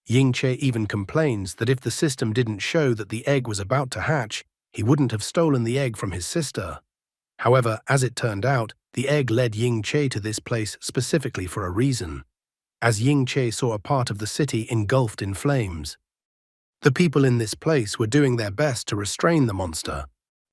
Ying Che even complains that if the system didn't show that the egg was about to hatch, he wouldn't have stolen the egg from his sister. However, as it turned out, the egg led Ying Che to this place specifically for a reason, as Ying Che saw a part of the city engulfed in flames. The people in this place were doing their best to restrain the monster.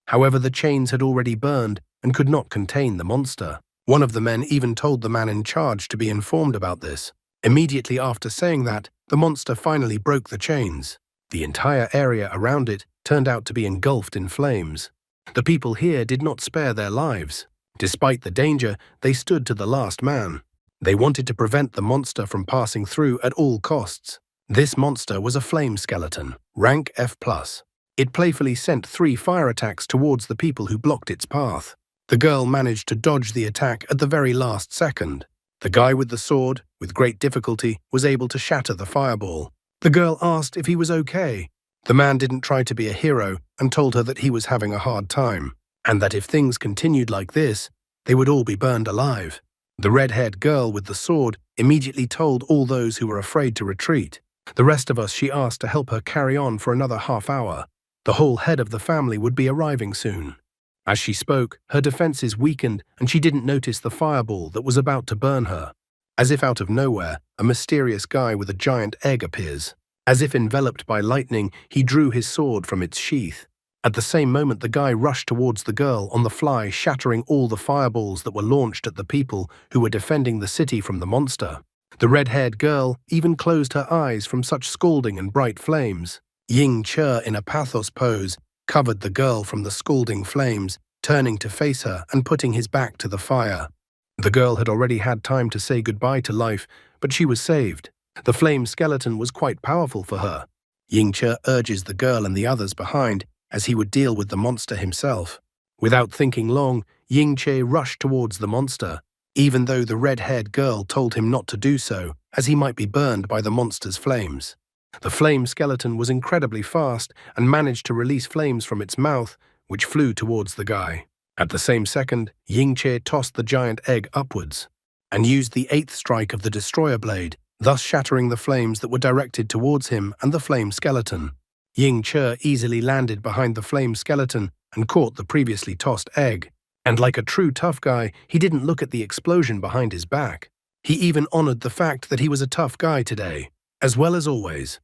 However, the chains had already burned and could not contain the monster. One of the men even told the man in charge to be informed about this. Immediately after saying that, the monster finally broke the chains. The entire area around it turned out to be engulfed in flames. The people here did not spare their lives. Despite the danger, they stood to the last man. They wanted to prevent the monster from passing through at all costs. This monster was a flame skeleton, rank F+. It playfully sent 3 fire attacks towards the people who blocked its path. The girl managed to dodge the attack at the very last second. The guy with the sword, with great difficulty, was able to shatter the fireball. The girl asked if he was okay. The man didn't try to be a hero and told her that he was having a hard time, and that if things continued like this, they would all be burned alive. The red-haired girl with the sword immediately told all those who were afraid to retreat. The rest of us she asked to help her carry on for another half hour. The whole head of the family would be arriving soon. As she spoke, her defenses weakened and she didn't notice the fireball that was about to burn her. As if out of nowhere, a mysterious guy with a giant egg appears. As if enveloped by lightning, he drew his sword from its sheath. At the same moment, the guy rushed towards the girl on the fly, shattering all the fireballs that were launched at the people who were defending the city from the monster. The red-haired girl even closed her eyes from such scalding and bright flames. Ying Che, in a pathos pose, covered the girl from the scalding flames, turning to face her and putting his back to the fire. The girl had already had time to say goodbye to life, but she was saved. The flame skeleton was quite powerful for her. Ying Che urges the girl and the others behind, as he would deal with the monster himself. Without thinking long, Ying-che rushed towards the monster, even though the red-haired girl told him not to do so, as he might be burned by the monster's flames. The flame skeleton was incredibly fast and managed to release flames from its mouth, which flew towards the guy. At the same second, Ying-che tossed the giant egg upwards and used the 8th strike of the destroyer blade, thus shattering the flames that were directed towards him and the flame skeleton. Ying-che easily landed behind the flame skeleton and caught the previously tossed egg. And like a true tough guy, he didn't look at the explosion behind his back. He even honored the fact that he was a tough guy today, as well as always.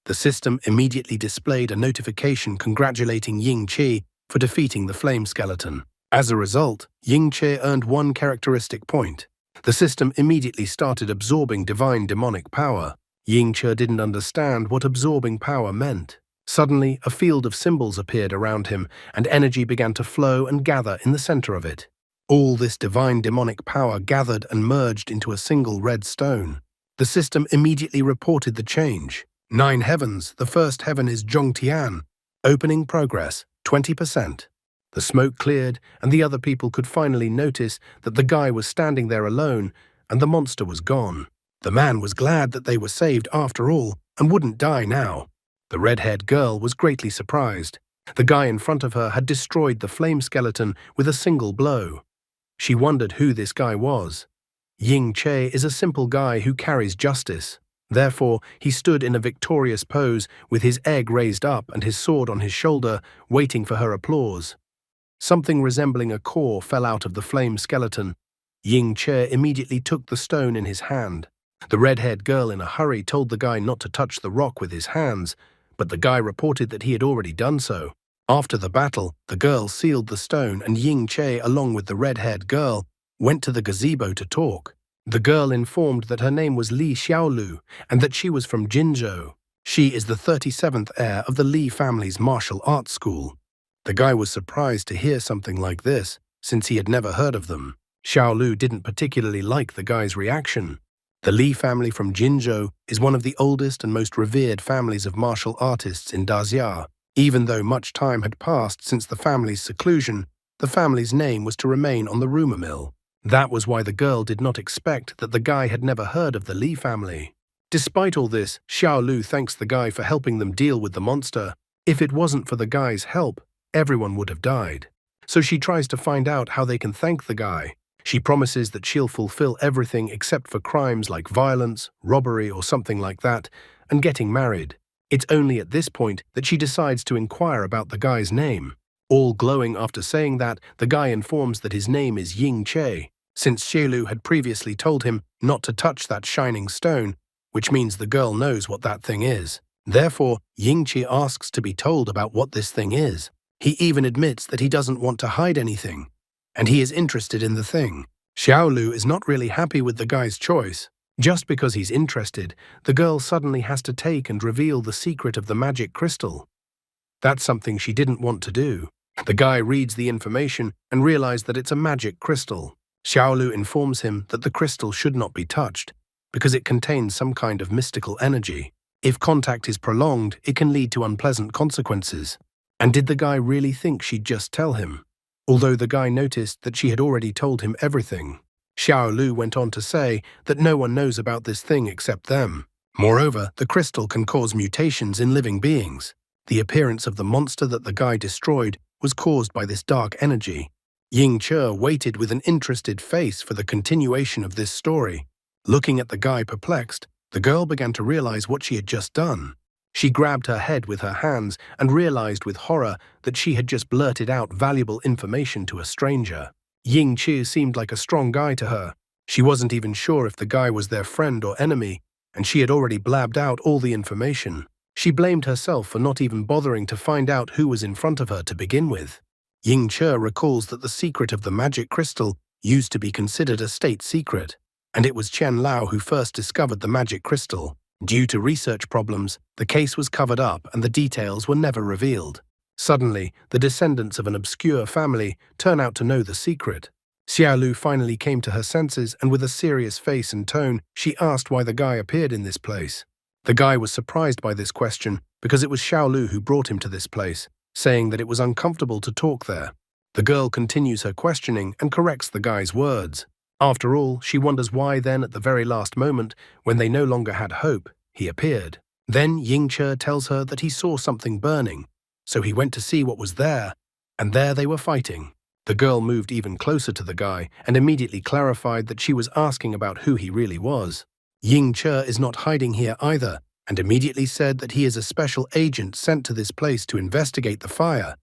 The system immediately displayed a notification congratulating Ying-che for defeating the flame skeleton. As a result, Ying-che earned 1 characteristic point. The system immediately started absorbing divine demonic power. Ying-che didn't understand what absorbing power meant. Suddenly, a field of symbols appeared around him, and energy began to flow and gather in the center of it. All this divine demonic power gathered and merged into a single red stone. The system immediately reported the change. 9 heavens, the first heaven is Zhongtian. Opening progress, 20%. The smoke cleared, and the other people could finally notice that the guy was standing there alone, and the monster was gone. The man was glad that they were saved after all, and wouldn't die now. The red-haired girl was greatly surprised. The guy in front of her had destroyed the flame skeleton with a single blow. She wondered who this guy was. Ying-che is a simple guy who carries justice. Therefore, he stood in a victorious pose with his egg raised up and his sword on his shoulder, waiting for her applause. Something resembling a core fell out of the flame skeleton. Ying-che immediately took the stone in his hand. The red-haired girl in a hurry told the guy not to touch the rock with his hands, but the guy reported that he had already done so. After the battle, the girl sealed the stone and Ying-che, along with the red-haired girl, went to the gazebo to talk. The girl informed that her name was Li Xiaolu and that she was from Jinzhou. She is the 37th heir of the Li family's martial arts school. The guy was surprised to hear something like this, since he had never heard of them. Xiaolu didn't particularly like the guy's reaction. The Li family from Jinzhou is one of the oldest and most revered families of martial artists in Dazia. Even though much time had passed since the family's seclusion, the family's name was to remain on the rumor mill. That was why the girl did not expect that the guy had never heard of the Li family. Despite all this, Xiaolu thanks the guy for helping them deal with the monster. If it wasn't for the guy's help, everyone would have died. So she tries to find out how they can thank the guy. She promises that she'll fulfill everything except for crimes like violence, robbery, or something like that, and getting married. It's only at this point that she decides to inquire about the guy's name. All glowing after saying that, the guy informs that his name is Ying-che, since Xiaolu had previously told him not to touch that shining stone, which means the girl knows what that thing is. Therefore, Ying-che asks to be told about what this thing is. He even admits that he doesn't want to hide anything, and he is interested in the thing. Xiaolu is not really happy with the guy's choice. Just because he's interested, the girl suddenly has to take and reveal the secret of the magic crystal. That's something she didn't want to do. The guy reads the information and realizes that it's a magic crystal. Xiaolu informs him that the crystal should not be touched, because it contains some kind of mystical energy. If contact is prolonged, it can lead to unpleasant consequences. And did the guy really think she'd just tell him? Although the guy noticed that she had already told him everything. Xiaolu went on to say that no one knows about this thing except them. Moreover, the crystal can cause mutations in living beings. The appearance of the monster that the guy destroyed was caused by this dark energy. Ying-che waited with an interested face for the continuation of this story. Looking at the guy perplexed, the girl began to realize what she had just done. She grabbed her head with her hands and realized with horror that she had just blurted out valuable information to a stranger. Ying-che seemed like a strong guy to her. She wasn't even sure if the guy was their friend or enemy, and she had already blabbed out all the information. She blamed herself for not even bothering to find out who was in front of her to begin with. Ying-che recalls that the secret of the magic crystal used to be considered a state secret, and it was Chen Lao who first discovered the magic crystal. Due to research problems, the case was covered up and the details were never revealed. Suddenly, the descendants of an obscure family turn out to know the secret. Xiaolu finally came to her senses, and with a serious face and tone, she asked why the guy appeared in this place. The guy was surprised by this question because it was Xiaolu who brought him to this place, saying that it was uncomfortable to talk there. The girl continues her questioning and corrects the guy's words. After all, she wonders why then at the very last moment, when they no longer had hope, he appeared. Then Ying-che tells her that he saw something burning, so he went to see what was there, and there they were fighting. The girl moved even closer to the guy and immediately clarified that she was asking about who he really was. Ying-che is not hiding here either, and immediately said that he is a special agent sent to this place to investigate the fire.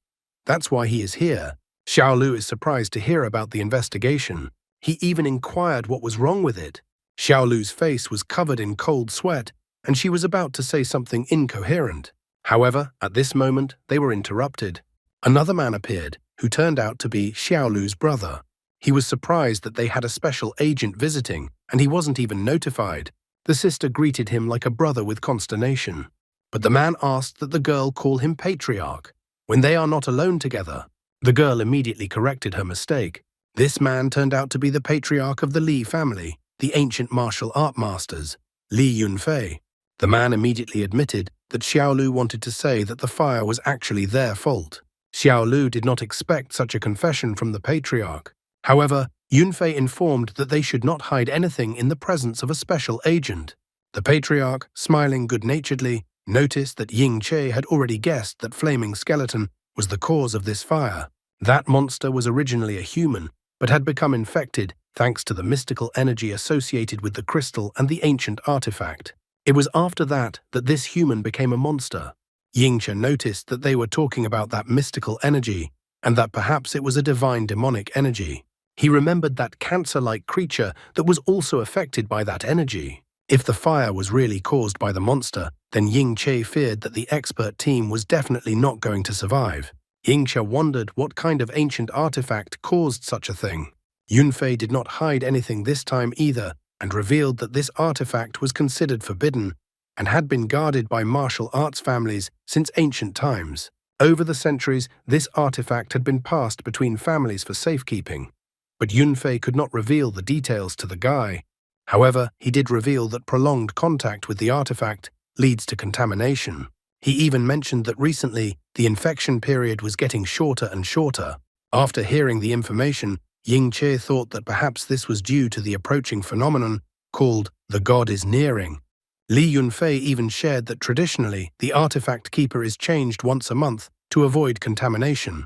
That's why he is here. Xiaolu is surprised to hear about the investigation. He even inquired what was wrong with it. Xiaolu's face was covered in cold sweat, and she was about to say something incoherent. However, at this moment, they were interrupted. Another man appeared, who turned out to be Xiaolu's brother. He was surprised that they had a special agent visiting, and he wasn't even notified. The sister greeted him like a brother with consternation. But the man asked that the girl call him patriarch, when they are not alone together. The girl immediately corrected her mistake. This man turned out to be the patriarch of the Li family, the ancient martial art masters, Li Yunfei. The man immediately admitted that Xiaolu wanted to say that the fire was actually their fault. Xiaolu did not expect such a confession from the patriarch. However, Yunfei informed that they should not hide anything in the presence of a special agent. The patriarch, smiling good-naturedly, noticed that Ying-che had already guessed that Flaming Skeleton was the cause of this fire. That monster was originally a human, but had become infected thanks to the mystical energy associated with the crystal and the ancient artifact. It was after that this human became a monster. Ying-che noticed that they were talking about that mystical energy, and that perhaps it was a divine demonic energy. He remembered that cancer-like creature that was also affected by that energy. If the fire was really caused by the monster, then Ying-che feared that the expert team was definitely not going to survive. Ying-che wondered what kind of ancient artifact caused such a thing. Yunfei did not hide anything this time either, and revealed that this artifact was considered forbidden and had been guarded by martial arts families since ancient times. Over the centuries, this artifact had been passed between families for safekeeping. But Yunfei could not reveal the details to the guy. However, he did reveal that prolonged contact with the artifact leads to contamination. He even mentioned that recently, the infection period was getting shorter and shorter. After hearing the information, Ying-che thought that perhaps this was due to the approaching phenomenon called the God is nearing. Li Yunfei even shared that traditionally, the artifact keeper is changed once a month to avoid contamination.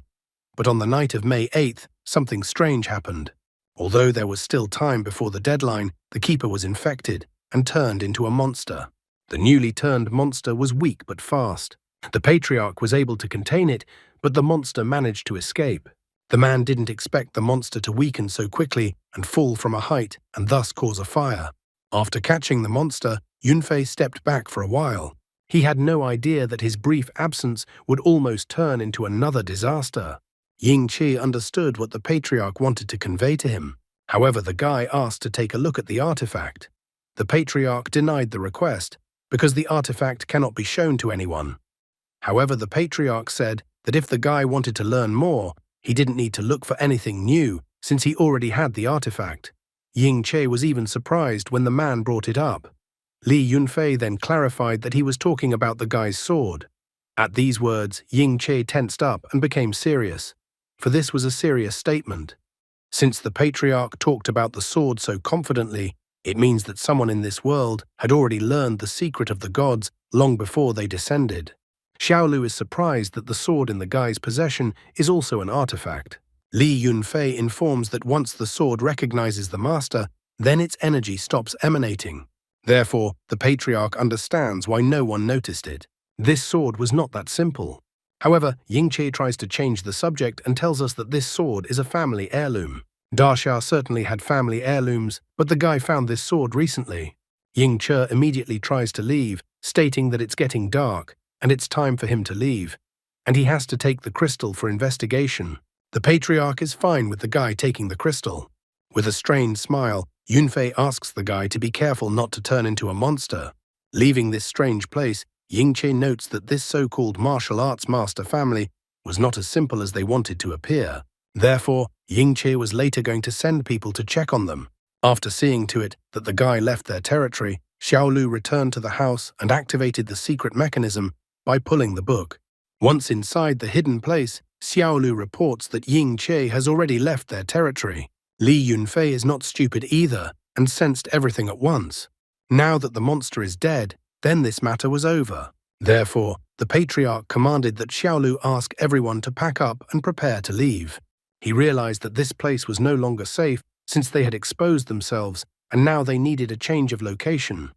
But on the night of May 8th, something strange happened. Although there was still time before the deadline, the keeper was infected and turned into a monster. The newly turned monster was weak but fast. The patriarch was able to contain it, but the monster managed to escape. The man didn't expect the monster to weaken so quickly and fall from a height and thus cause a fire. After catching the monster, Yunfei stepped back for a while. He had no idea that his brief absence would almost turn into another disaster. Ying-che understood what the patriarch wanted to convey to him. However, the guy asked to take a look at the artifact. The patriarch denied the request, because the artifact cannot be shown to anyone. However, the patriarch said that if the guy wanted to learn more, he didn't need to look for anything new, since he already had the artifact. Ying-che was even surprised when the man brought it up. Li Yunfei then clarified that he was talking about the guy's sword. At these words, Ying-che tensed up and became serious, for this was a serious statement. Since the patriarch talked about the sword so confidently, it means that someone in this world had already learned the secret of the gods long before they descended. Xiaolu is surprised that the sword in the guy's possession is also an artifact. Li Yunfei informs that once the sword recognizes the master, then its energy stops emanating. Therefore, the patriarch understands why no one noticed it. This sword was not that simple. However, Ying-che tries to change the subject and tells us that this sword is a family heirloom. Daxia certainly had family heirlooms, but the guy found this sword recently. Ying-che immediately tries to leave, stating that it's getting dark, and it's time for him to leave, and he has to take the crystal for investigation. The patriarch is fine with the guy taking the crystal. With a strained smile, Yunfei asks the guy to be careful not to turn into a monster. Leaving this strange place, Ying-che notes that this so-called martial arts master family was not as simple as they wanted to appear. Therefore, Ying-che was later going to send people to check on them. After seeing to it that the guy left their territory, Xiaolu returned to the house and activated the secret mechanism by pulling the book. Once inside the hidden place, Xiaolu reports that Ying Che has already left their territory. Li Yunfei is not stupid either and sensed everything at once. Now that the monster is dead, then this matter was over. Therefore, the patriarch commanded that Xiaolu ask everyone to pack up and prepare to leave. He realized that this place was no longer safe since they had exposed themselves, and now they needed a change of location.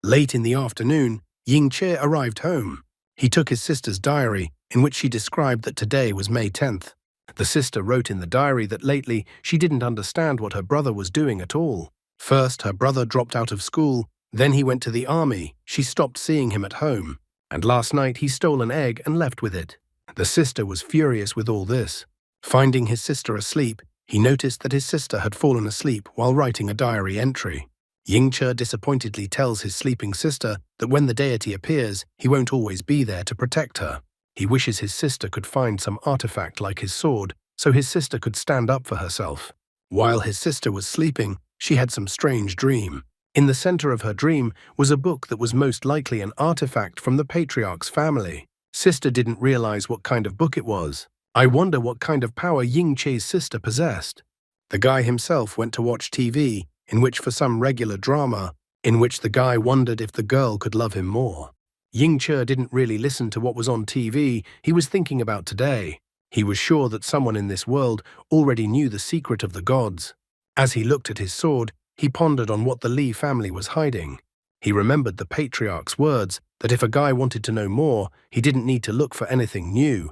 Late in the afternoon, Ying Che arrived home. He took his sister's diary, in which she described that today was May 10th. The sister wrote in the diary that lately she didn't understand what her brother was doing at all. First, her brother dropped out of school, then he went to the army, she stopped seeing him at home, and last night he stole an egg and left with it. The sister was furious with all this. Finding his sister asleep, he noticed that his sister had fallen asleep while writing a diary entry. Ying Che disappointedly tells his sleeping sister that when the deity appears, he won't always be there to protect her. He wishes his sister could find some artifact like his sword, so his sister could stand up for herself. While his sister was sleeping, she had some strange dream. In the center of her dream was a book that was most likely an artifact from the patriarch's family. Sister didn't realize what kind of book it was. I wonder what kind of power Ying Che's sister possessed. The guy himself went to watch TV, in which for some regular drama, in which the guy wondered if the girl could love him more. Ying Che didn't really listen to what was on TV, he was thinking about today. He was sure that someone in this world already knew the secret of the gods. As he looked at his sword, he pondered on what the Li family was hiding. He remembered the patriarch's words that if a guy wanted to know more, he didn't need to look for anything new,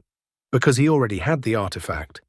because he already had the artifact.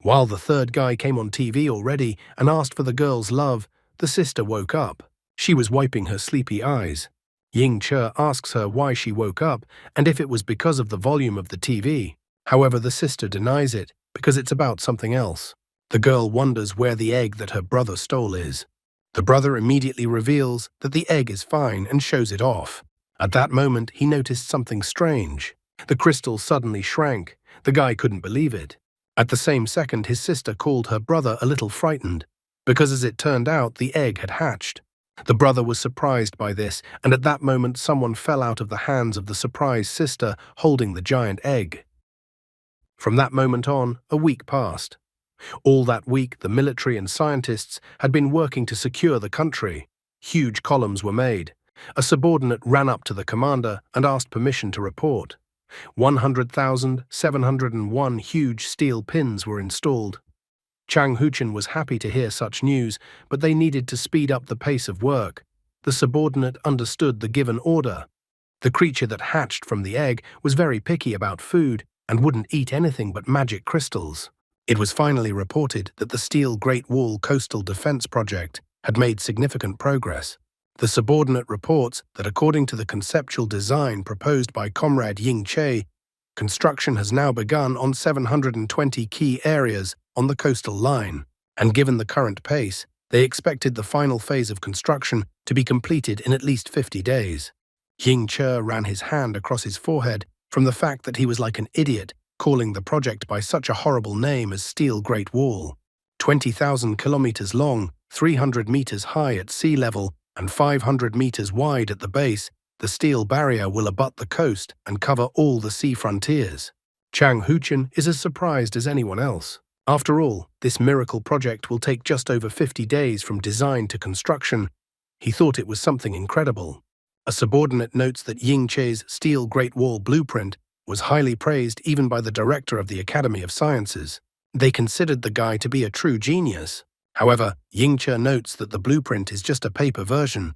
While the third guy came on TV already and asked for the girl's love, the sister woke up. She was wiping her sleepy eyes. Ying Che asks her why she woke up and if it was because of the volume of the TV. However, the sister denies it because it's about something else. The girl wonders where the egg that her brother stole is. The brother immediately reveals that the egg is fine and shows it off. At that moment, he noticed something strange. The crystal suddenly shrank. The guy couldn't believe it. At the same second, his sister called her brother a little frightened, because as it turned out, the egg had hatched. The brother was surprised by this, and at that moment someone fell out of the hands of the surprised sister holding the giant egg. From that moment on, a week passed. All that week, the military and scientists had been working to secure the country. Huge columns were made. A subordinate ran up to the commander and asked permission to report. 100,701 huge steel pins were installed. Chang Huchen was happy to hear such news, but they needed to speed up the pace of work. The subordinate understood the given order. The creature that hatched from the egg was very picky about food and wouldn't eat anything but magic crystals. It was finally reported that the Steel Great Wall Coastal Defense Project had made significant progress. The subordinate reports that according to the conceptual design proposed by Comrade Ying Che, construction has now begun on 720 key areas on the coastal line, and given the current pace, they expected the final phase of construction to be completed in at least 50 days. Ying Che ran his hand across his forehead from the fact that he was like an idiot calling the project by such a horrible name as Steel Great Wall. 20,000 kilometers long, 300 meters high at sea level, and 500 meters wide at the base, the steel barrier will abut the coast and cover all the sea frontiers. Chang Huchen is as surprised as anyone else. After all, this miracle project will take just over 50 days from design to construction. He thought it was something incredible. A subordinate notes that Ying Che's Steel Great Wall blueprint was highly praised even by the director of the Academy of Sciences. They considered the guy to be a true genius. However, Ying Che notes that the blueprint is just a paper version,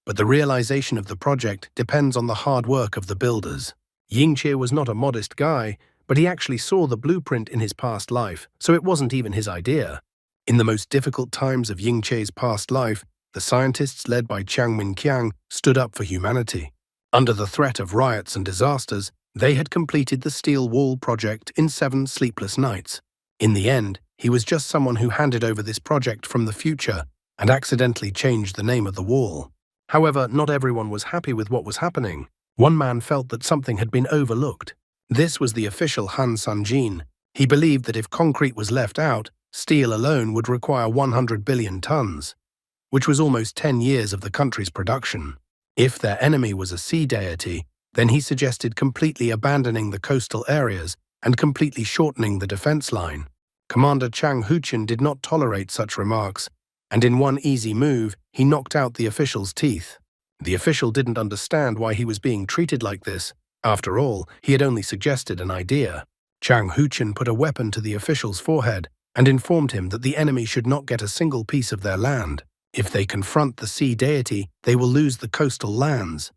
but the realization of the project depends on the hard work of the builders. Ying Che was not a modest guy, but he actually saw the blueprint in his past life, so it wasn't even his idea. In the most difficult times of Ying Che's past life, the scientists led by Chiang Min-kiang stood up for humanity. Under the threat of riots and disasters, they had completed the steel wall project in 7 sleepless nights. In the end, he was just someone who handed over this project from the future and accidentally changed the name of the wall. However, not everyone was happy with what was happening. One man felt that something had been overlooked. This was the official Han Sanjin. He believed that if concrete was left out, steel alone would require 100 billion tons, which was almost 10 years of the country's production. If their enemy was a sea deity, then he suggested completely abandoning the coastal areas and completely shortening the defense line. Commander Chang Huchen did not tolerate such remarks, and in one easy move, he knocked out the official's teeth. The official didn't understand why he was being treated like this. After all, he had only suggested an idea. Chang Huchen put a weapon to the official's forehead and informed him that the enemy should not get a single piece of their land. If they confront the sea deity, they will lose the coastal lands.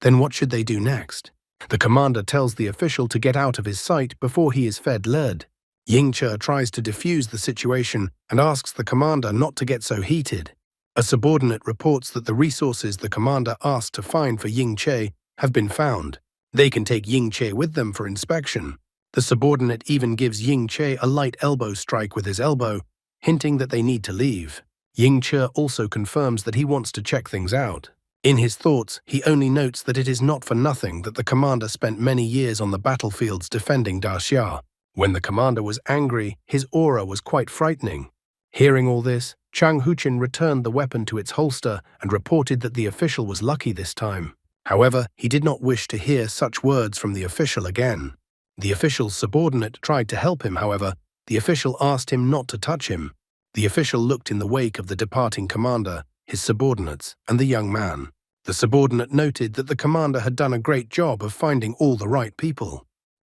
Then what should they do next? The commander tells the official to get out of his sight before he is fed lead. Yingche tries to defuse the situation and asks the commander not to get so heated. A subordinate reports that the resources the commander asked to find for Yingche have been found. They can take Yingche with them for inspection. The subordinate even gives Yingche a light elbow strike with his elbow, hinting that they need to leave. Yingche also confirms that he wants to check things out. In his thoughts, he only notes that it is not for nothing that the commander spent many years on the battlefields defending Daxia. When the commander was angry, his aura was quite frightening. Hearing all this, Chang Huchen returned the weapon to its holster and reported that the official was lucky this time. However, he did not wish to hear such words from the official again. The official's subordinate tried to help him, however. The official asked him not to touch him. The official looked in the wake of the departing commander, his subordinates, and the young man. The subordinate noted that the commander had done a great job of finding all the right people.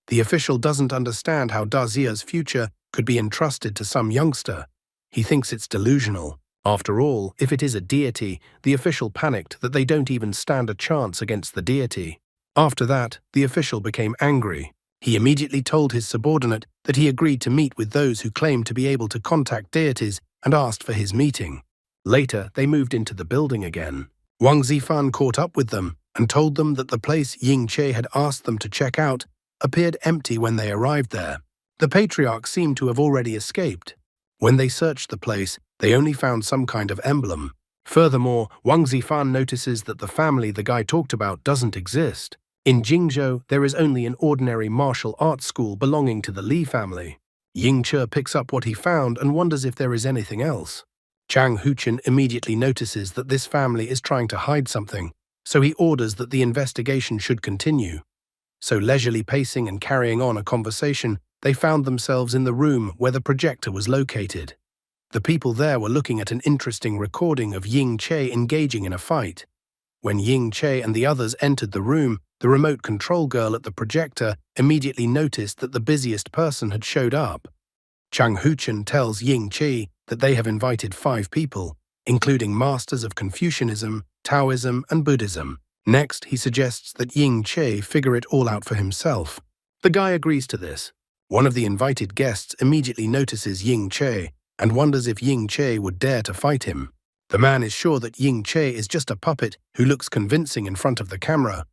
The official doesn't understand how Daxia's future could be entrusted to some youngster. He thinks it's delusional. After all, if it is a deity, the official panicked that they don't even stand a chance against the deity. After that, the official became angry. He immediately told his subordinate that he agreed to meet with those who claimed to be able to contact deities and asked for his meeting. Later, they moved into the building again. Wang Zifan caught up with them and told them that the place Yingche had asked them to check out appeared empty when they arrived there. The patriarch seemed to have already escaped. When they searched the place, they only found some kind of emblem. Furthermore, Wang Zifan notices that the family the guy talked about doesn't exist. In Jingzhou, there is only an ordinary martial arts school belonging to the Li family. Yingche picks up what he found and wonders if there is anything else. Chang Huchen immediately notices that this family is trying to hide something, so he orders that the investigation should continue. So leisurely pacing and carrying on a conversation, they found themselves in the room where the projector was located. The people there were looking at an interesting recording of Yingche engaging in a fight. When Yingche and the others entered the room, the remote control girl at the projector immediately noticed that the busiest person had showed up. Chang Huchen tells Yingche that they have invited 5 people, including masters of Confucianism, Taoism, and Buddhism. Next, he suggests that Yingche figure it all out for himself. The guy agrees to this. One of the invited guests immediately notices Yingche and wonders if Yingche would dare to fight him. The man is sure that Yingche is just a puppet who looks convincing in front of the camera,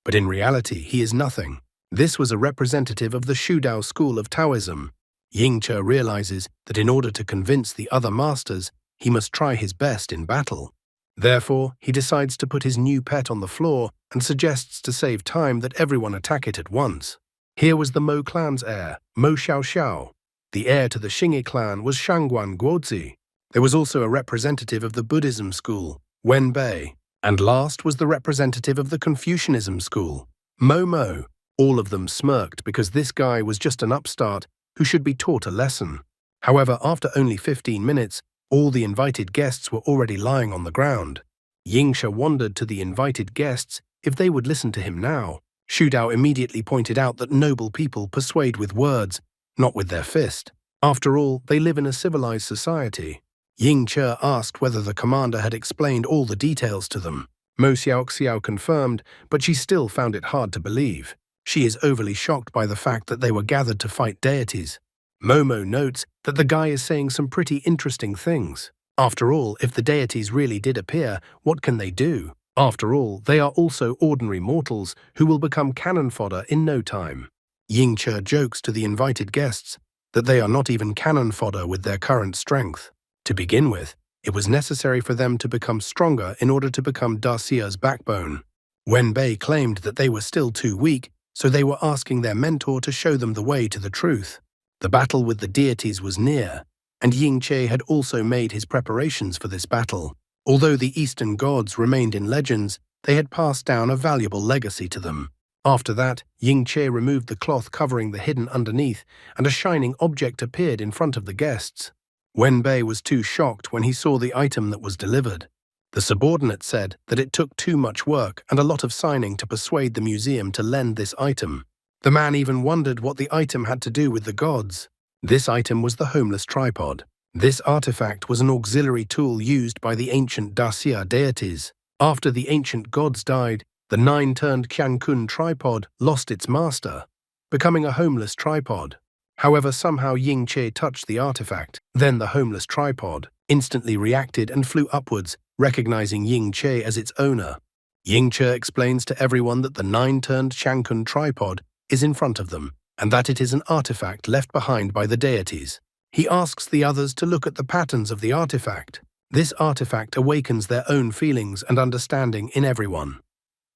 but in reality he is nothing. This was a representative of the Shudao school of Taoism. Yingche realizes that in order to convince the other masters, he must try his best in battle. Therefore, he decides to put his new pet on the floor and suggests to save time that everyone attack it at once. Here was the Mo clan's heir, Mo Xiaoxiao. The heir to the Xingyi clan was Shangguan Guozi. There was also a representative of the Buddhism school, Wen Bei. And last was the representative of the Confucianism school, Mo Mo. All of them smirked because this guy was just an upstart who should be taught a lesson. However, after only 15 minutes, all the invited guests were already lying on the ground. Yingche wondered to the invited guests if they would listen to him now. Shudao immediately pointed out that noble people persuade with words, not with their fist. After all, they live in a civilized society. Yingche asked whether the commander had explained all the details to them. Mo Xiaoxiao confirmed, but she still found it hard to believe. She is overly shocked by the fact that they were gathered to fight deities. Momo notes that the guy is saying some pretty interesting things. After all, if the deities really did appear, what can they do? After all, they are also ordinary mortals who will become cannon fodder in no time. Yingche jokes to the invited guests that they are not even cannon fodder with their current strength. To begin with, it was necessary for them to become stronger in order to become Daxia's backbone. Wen Bei claimed that they were still too weak, so they were asking their mentor to show them the way to the truth. The battle with the deities was near, and Yingche had also made his preparations for this battle. Although the Eastern gods remained in legends, they had passed down a valuable legacy to them. After that, Ying Che removed the cloth covering the hidden underneath, and a shining object appeared in front of the guests. Wenbei was too shocked when he saw the item that was delivered. The subordinate said that it took too much work and a lot of signing to persuade the museum to lend this item. The man even wondered what the item had to do with the gods. This item was the homeless tripod. This artifact was an auxiliary tool used by the ancient Dacia deities. After the ancient gods died, the nine-turned Qiankun tripod lost its master, becoming a homeless tripod. However, somehow Ying Che touched the artifact. Then the homeless tripod instantly reacted and flew upwards, recognizing Ying Che as its owner. Ying Che explains to everyone that the nine-turned Qiankun tripod is in front of them, and that it is an artifact left behind by the deities. He asks the others to look at the patterns of the artifact. This artifact awakens their own feelings and understanding in everyone.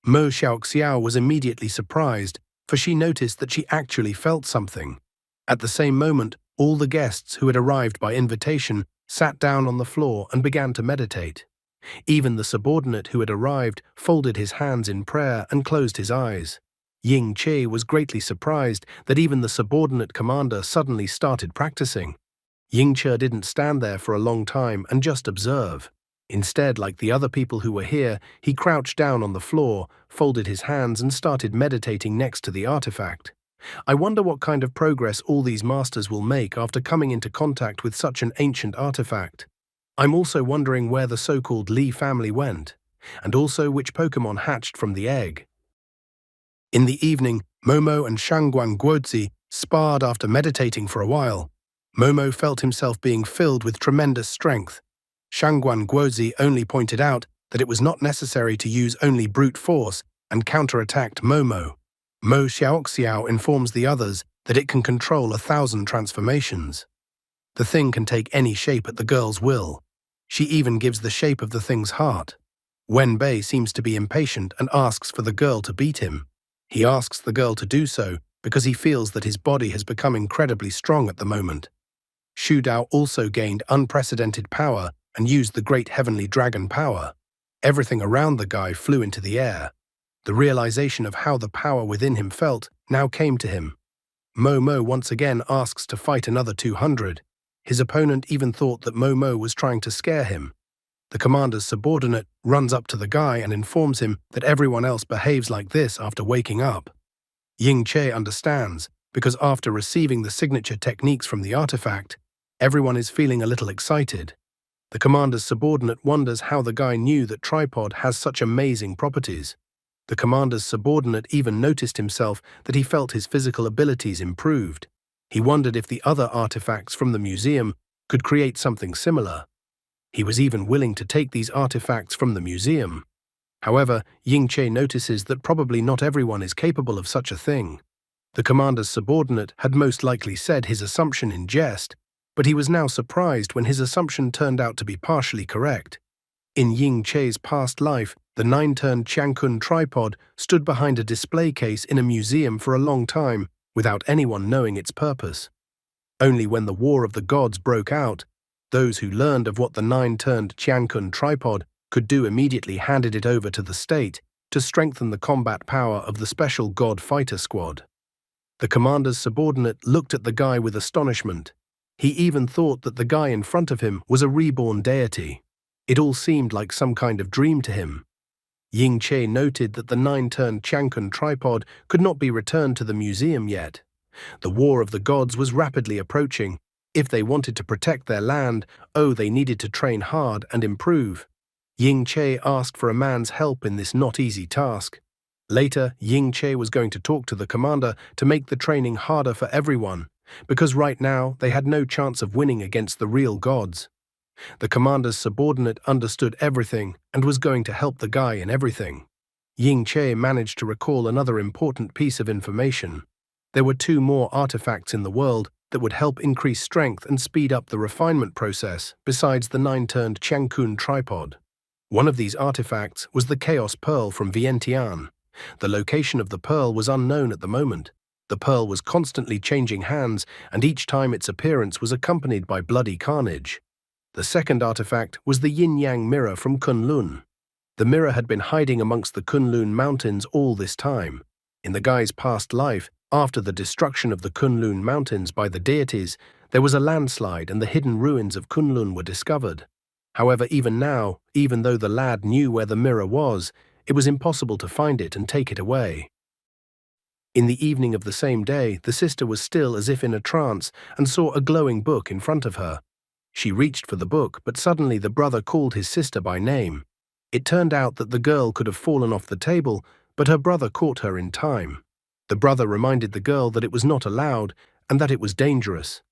Mo Xiaoxiao was immediately surprised, for she noticed that she actually felt something. At the same moment, all the guests who had arrived by invitation sat down on the floor and began to meditate. Even the subordinate who had arrived folded his hands in prayer and closed his eyes. Ying Che was greatly surprised that even the subordinate commander suddenly started practicing. Ying Che didn't stand there for a long time and just observe. Instead, like the other people who were here, he crouched down on the floor, folded his hands and started meditating next to the artifact. I wonder what kind of progress all these masters will make after coming into contact with such an ancient artifact. I'm also wondering where the so-called Li family went, and also which Pokemon hatched from the egg. In the evening, Momo and Shangguan Guozi sparred after meditating for a while. Momo felt himself being filled with tremendous strength. Shangguan Guozi only pointed out that it was not necessary to use only brute force and counterattacked Momo. Mo Xiaoxiao informs the others that it can control 1,000 transformations. The thing can take any shape at the girl's will. She even gives the shape of the thing's heart. Wenbei seems to be impatient and asks for the girl to beat him. He asks the girl to do so because he feels that his body has become incredibly strong at the moment. Xu Dao also gained unprecedented power and used the great heavenly dragon power. Everything around the guy flew into the air. The realization of how the power within him felt now came to him. Momo once again asks to fight another 200. His opponent even thought that Momo was trying to scare him. The commander's subordinate runs up to the guy and informs him that everyone else behaves like this after waking up. Ying Che understands, because after receiving the signature techniques from the artifact, everyone is feeling a little excited. The commander's subordinate wonders how the guy knew that tripod has such amazing properties. The commander's subordinate even noticed himself that he felt his physical abilities improved. He wondered if the other artifacts from the museum could create something similar. He was even willing to take these artifacts from the museum. However, Ying Che notices that probably not everyone is capable of such a thing. The commander's subordinate had most likely said his assumption in jest, but he was now surprised when his assumption turned out to be partially correct. In Ying Che's past life, the nine-turned Qiankun tripod stood behind a display case in a museum for a long time without anyone knowing its purpose. Only when the War of the Gods broke out, those who learned of what the nine-turned Qiankun tripod could do immediately handed it over to the state to strengthen the combat power of the special god fighter squad. The commander's subordinate looked at the guy with astonishment. He even thought that the guy in front of him was a reborn deity. It all seemed like some kind of dream to him. Ying Che noted that the nine-turned Qiankun tripod could not be returned to the museum yet. The War of the Gods was rapidly approaching. If they wanted to protect their land, they needed to train hard and improve. Ying Che asked for a man's help in this not easy task. Later, Ying Che was going to talk to the commander to make the training harder for everyone, because right now they had no chance of winning against the real gods. The commander's subordinate understood everything and was going to help the guy in everything. Ying Che managed to recall another important piece of information. There were 2 more artifacts in the world that would help increase strength and speed up the refinement process besides the nine-turned Qiankun tripod. One of these artifacts was the Chaos Pearl from Vientiane. The location of the pearl was unknown at the moment. The pearl was constantly changing hands, and each time its appearance was accompanied by bloody carnage. The second artifact was the yin-yang mirror from Kunlun. The mirror had been hiding amongst the Kunlun mountains all this time. In the guy's past life, after the destruction of the Kunlun Mountains by the deities, there was a landslide and the hidden ruins of Kunlun were discovered. However, even now, even though the lad knew where the mirror was, it was impossible to find it and take it away. In the evening of the same day, the sister was still as if in a trance and saw a glowing book in front of her. She reached for the book, but suddenly the brother called his sister by name. It turned out that the girl could have fallen off the table, but her brother caught her in time. The brother reminded the girl that it was not allowed and that it was dangerous.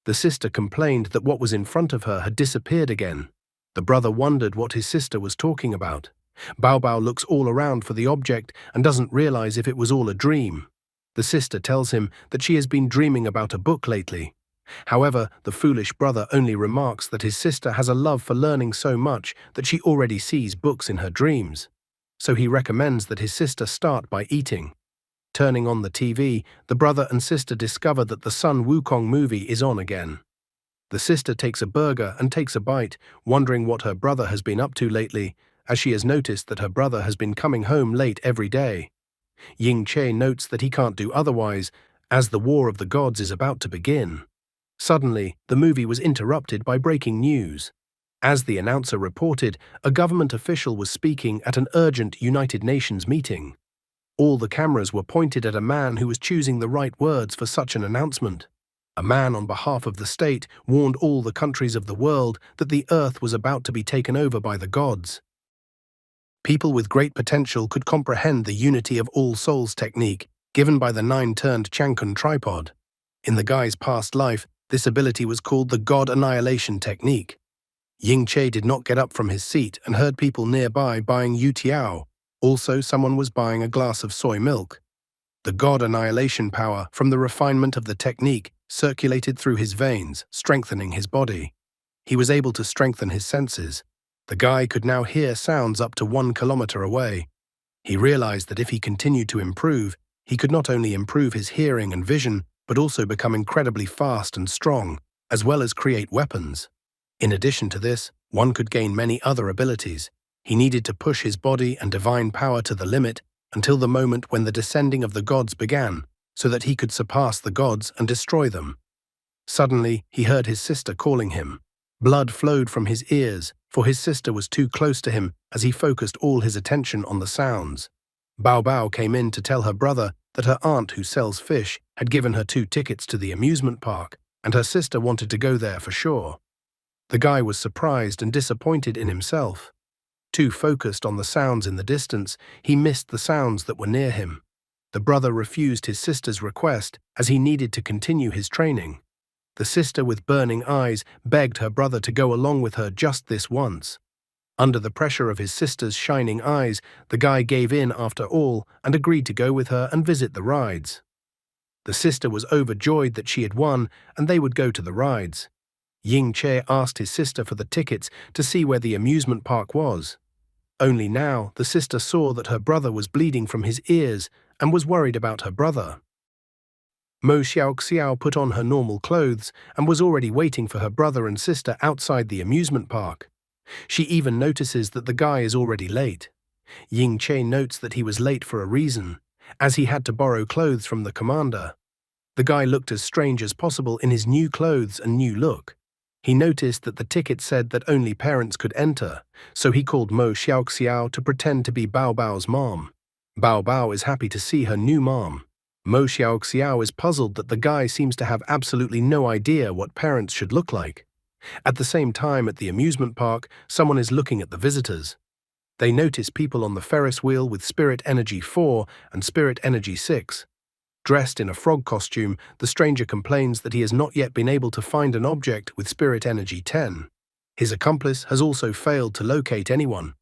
The sister complained that what was in front of her had disappeared again. The brother wondered what his sister was talking about. Bao Bao looks all around for the object and doesn't realize if it was all a dream. The sister tells him that she has been dreaming about a book lately. However, the foolish brother only remarks that his sister has a love for learning so much that she already sees books in her dreams. So he recommends that his sister start by eating. Turning on the TV, the brother and sister discover that the Sun Wukong movie is on again. The sister takes a burger and takes a bite, wondering what her brother has been up to lately, as she has noticed that her brother has been coming home late every day. Ying Che notes that he can't do otherwise, as the War of the Gods is about to begin. Suddenly, the movie was interrupted by breaking news. As the announcer reported, a government official was speaking at an urgent United Nations meeting. All the cameras were pointed at a man who was choosing the right words for such an announcement. A man on behalf of the state warned all the countries of the world that the earth was about to be taken over by the gods. People with great potential could comprehend the unity of all souls technique given by the 9-turned Chankun tripod. In the guy's past life, this ability was called the God Annihilation Technique. Ying Che did not get up from his seat and heard people nearby buying youtiao. Also, someone was buying a glass of soy milk. The God Annihilation power from the refinement of the technique circulated through his veins, strengthening his body. He was able to strengthen his senses. The guy could now hear sounds up to 1 kilometer away. He realized that if he continued to improve, he could not only improve his hearing and vision, but also become incredibly fast and strong, as well as create weapons. In addition to this, one could gain many other abilities. He needed to push his body and divine power to the limit until the moment when the descending of the gods began, so that he could surpass the gods and destroy them. Suddenly, he heard his sister calling him. Blood flowed from his ears, for his sister was too close to him as he focused all his attention on the sounds. Bao Bao came in to tell her brother that her aunt who sells fish had given her 2 tickets to the amusement park, and her sister wanted to go there for sure. The guy was surprised and disappointed in himself. Too focused on the sounds in the distance, he missed the sounds that were near him. The brother refused his sister's request as he needed to continue his training. The sister with burning eyes begged her brother to go along with her just this once. Under the pressure of his sister's shining eyes, the guy gave in after all and agreed to go with her and visit the rides. The sister was overjoyed that she had won and they would go to the rides. Ying Che asked his sister for the tickets to see where the amusement park was. Only now the sister saw that her brother was bleeding from his ears and was worried about her brother. Mo Xiaoxiao put on her normal clothes and was already waiting for her brother and sister outside the amusement park. She even notices that the guy is already late. Ying Che notes that he was late for a reason, as he had to borrow clothes from the commander. The guy looked as strange as possible in his new clothes and new look. He noticed that the ticket said that only parents could enter, so he called Mo Xiaoxiao to pretend to be Bao Bao's mom. Bao Bao is happy to see her new mom. Mo Xiaoxiao is puzzled that the guy seems to have absolutely no idea what parents should look like. At the same time, at the amusement park, someone is looking at the visitors. They notice people on the Ferris wheel with Spirit Energy 4 and Spirit Energy 6. Dressed in a frog costume, the stranger complains that he has not yet been able to find an object with Spirit Energy 10. His accomplice has also failed to locate anyone.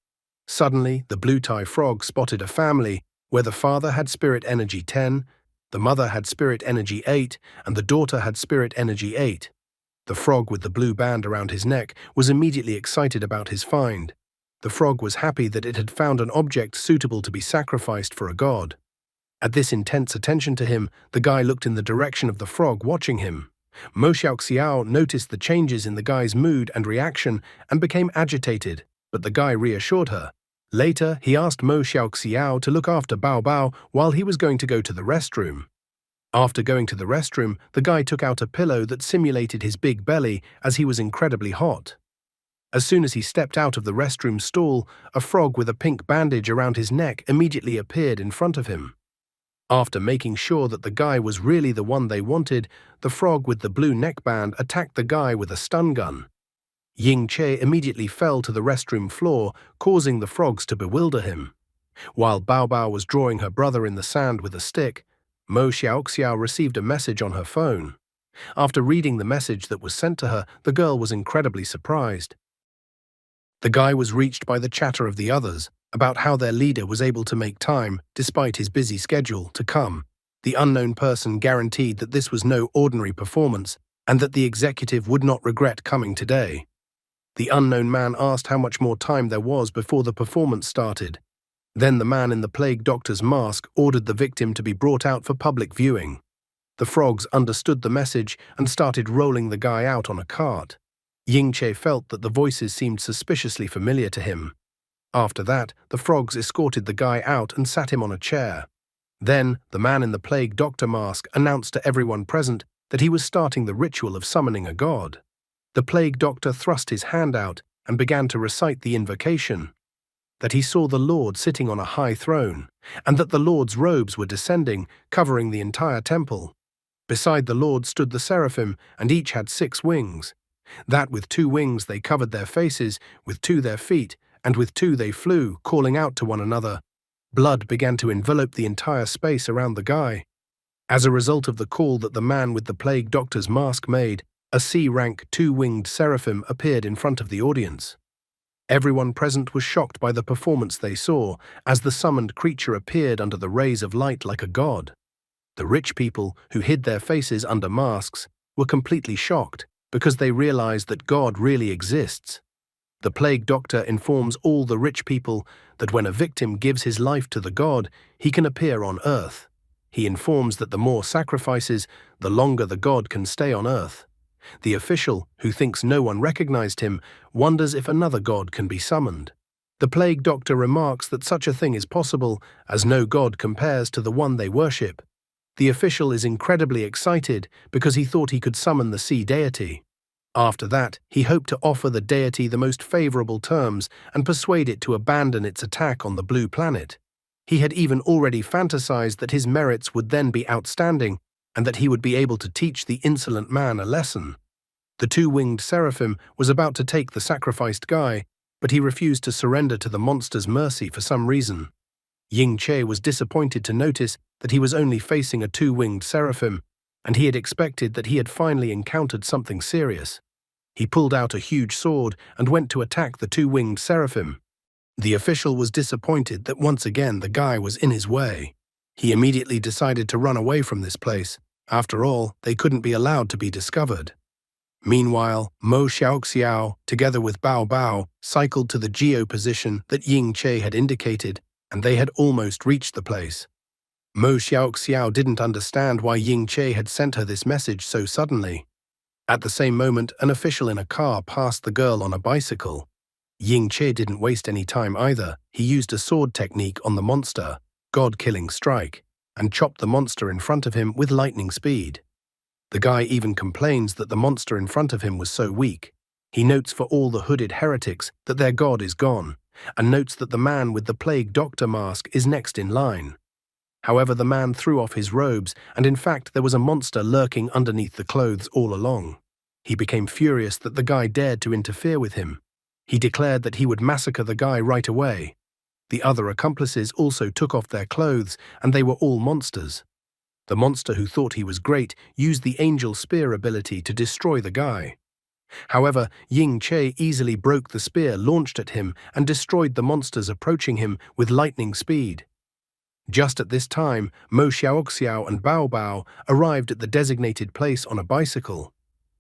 Suddenly, the blue-tie frog spotted a family where the father had Spirit Energy 10, the mother had Spirit Energy 8, and the daughter had Spirit Energy 8. The frog with the blue band around his neck was immediately excited about his find. The frog was happy that it had found an object suitable to be sacrificed for a god. At this intense attention to him, the guy looked in the direction of the frog watching him. Mo Xiaoxiao noticed the changes in the guy's mood and reaction and became agitated, but the guy reassured her. Later, he asked Mo Xiaoxiao to look after Bao Bao while he was going to go to the restroom. After going to the restroom, the guy took out a pillow that simulated his big belly as he was incredibly hot. As soon as he stepped out of the restroom stall, a frog with a pink bandage around his neck immediately appeared in front of him. After making sure that the guy was really the one they wanted, the frog with the blue neckband attacked the guy with a stun gun. Ying Che immediately fell to the restroom floor, causing the frogs to bewilder him. While Bao Bao was drawing her brother in the sand with a stick, Mo Xiaoxiao received a message on her phone. After reading the message that was sent to her, the girl was incredibly surprised. The guy was reached by the chatter of the others about how their leader was able to make time, despite his busy schedule, to come. The unknown person guaranteed that this was no ordinary performance and that the executive would not regret coming today. The unknown man asked how much more time there was before the performance started. Then the man in the plague doctor's mask ordered the victim to be brought out for public viewing. The frogs understood the message and started rolling the guy out on a cart. Ying Che felt that the voices seemed suspiciously familiar to him. After that, the frogs escorted the guy out and sat him on a chair. Then, the man in the plague doctor mask announced to everyone present that he was starting the ritual of summoning a god. The plague doctor thrust his hand out and began to recite the invocation. That he saw the Lord sitting on a high throne, and that the Lord's robes were descending, covering the entire temple. Beside the Lord stood the seraphim, and each had 6 wings. That with 2 wings they covered their faces, with 2 their feet, and with 2 they flew, calling out to one another. Blood began to envelop the entire space around the guy. As a result of the call that the man with the plague doctor's mask made, a C-rank 2-winged seraphim appeared in front of the audience. Everyone present was shocked by the performance they saw, as the summoned creature appeared under the rays of light like a god. The rich people, who hid their faces under masks, were completely shocked because they realized that God really exists. The plague doctor informs all the rich people that when a victim gives his life to the god, he can appear on earth. He informs that the more sacrifices, the longer the god can stay on earth. The official, who thinks no one recognized him, wonders if another god can be summoned. The plague doctor remarks that such a thing is possible, as no god compares to the one they worship. The official is incredibly excited because he thought he could summon the sea deity. After that, he hoped to offer the deity the most favorable terms and persuade it to abandon its attack on the blue planet. He had even already fantasized that his merits would then be outstanding and that he would be able to teach the insolent man a lesson. The 2-winged seraphim was about to take the sacrificed guy, but he refused to surrender to the monster's mercy for some reason. Ying Che was disappointed to notice that he was only facing a 2-winged seraphim, and he had expected that he had finally encountered something serious. He pulled out a huge sword and went to attack the 2-winged seraphim. The official was disappointed that once again the guy was in his way. He immediately decided to run away from this place. After all, they couldn't be allowed to be discovered. Meanwhile, Mo Xiaoxiao, together with Bao Bao, cycled to the geo position that Ying Che had indicated, and they had almost reached the place. Mo Xiaoxiao didn't understand why Ying Che had sent her this message so suddenly. At the same moment, an official in a car passed the girl on a bicycle. Ying Che didn't waste any time either. He used a sword technique on the monster, God-killing strike, and chopped the monster in front of him with lightning speed. The guy even complains that the monster in front of him was so weak. He notes for all the hooded heretics that their god is gone, and notes that the man with the plague doctor mask is next in line. However, the man threw off his robes, and in fact there was a monster lurking underneath the clothes all along. He became furious that the guy dared to interfere with him. He declared that he would massacre the guy right away. The other accomplices also took off their clothes, and they were all monsters. The monster who thought he was great used the angel spear ability to destroy the guy. However, Ying Che easily broke the spear launched at him and destroyed the monsters approaching him with lightning speed. Just at this time, Mo Xiaoxiao and Bao Bao arrived at the designated place on a bicycle.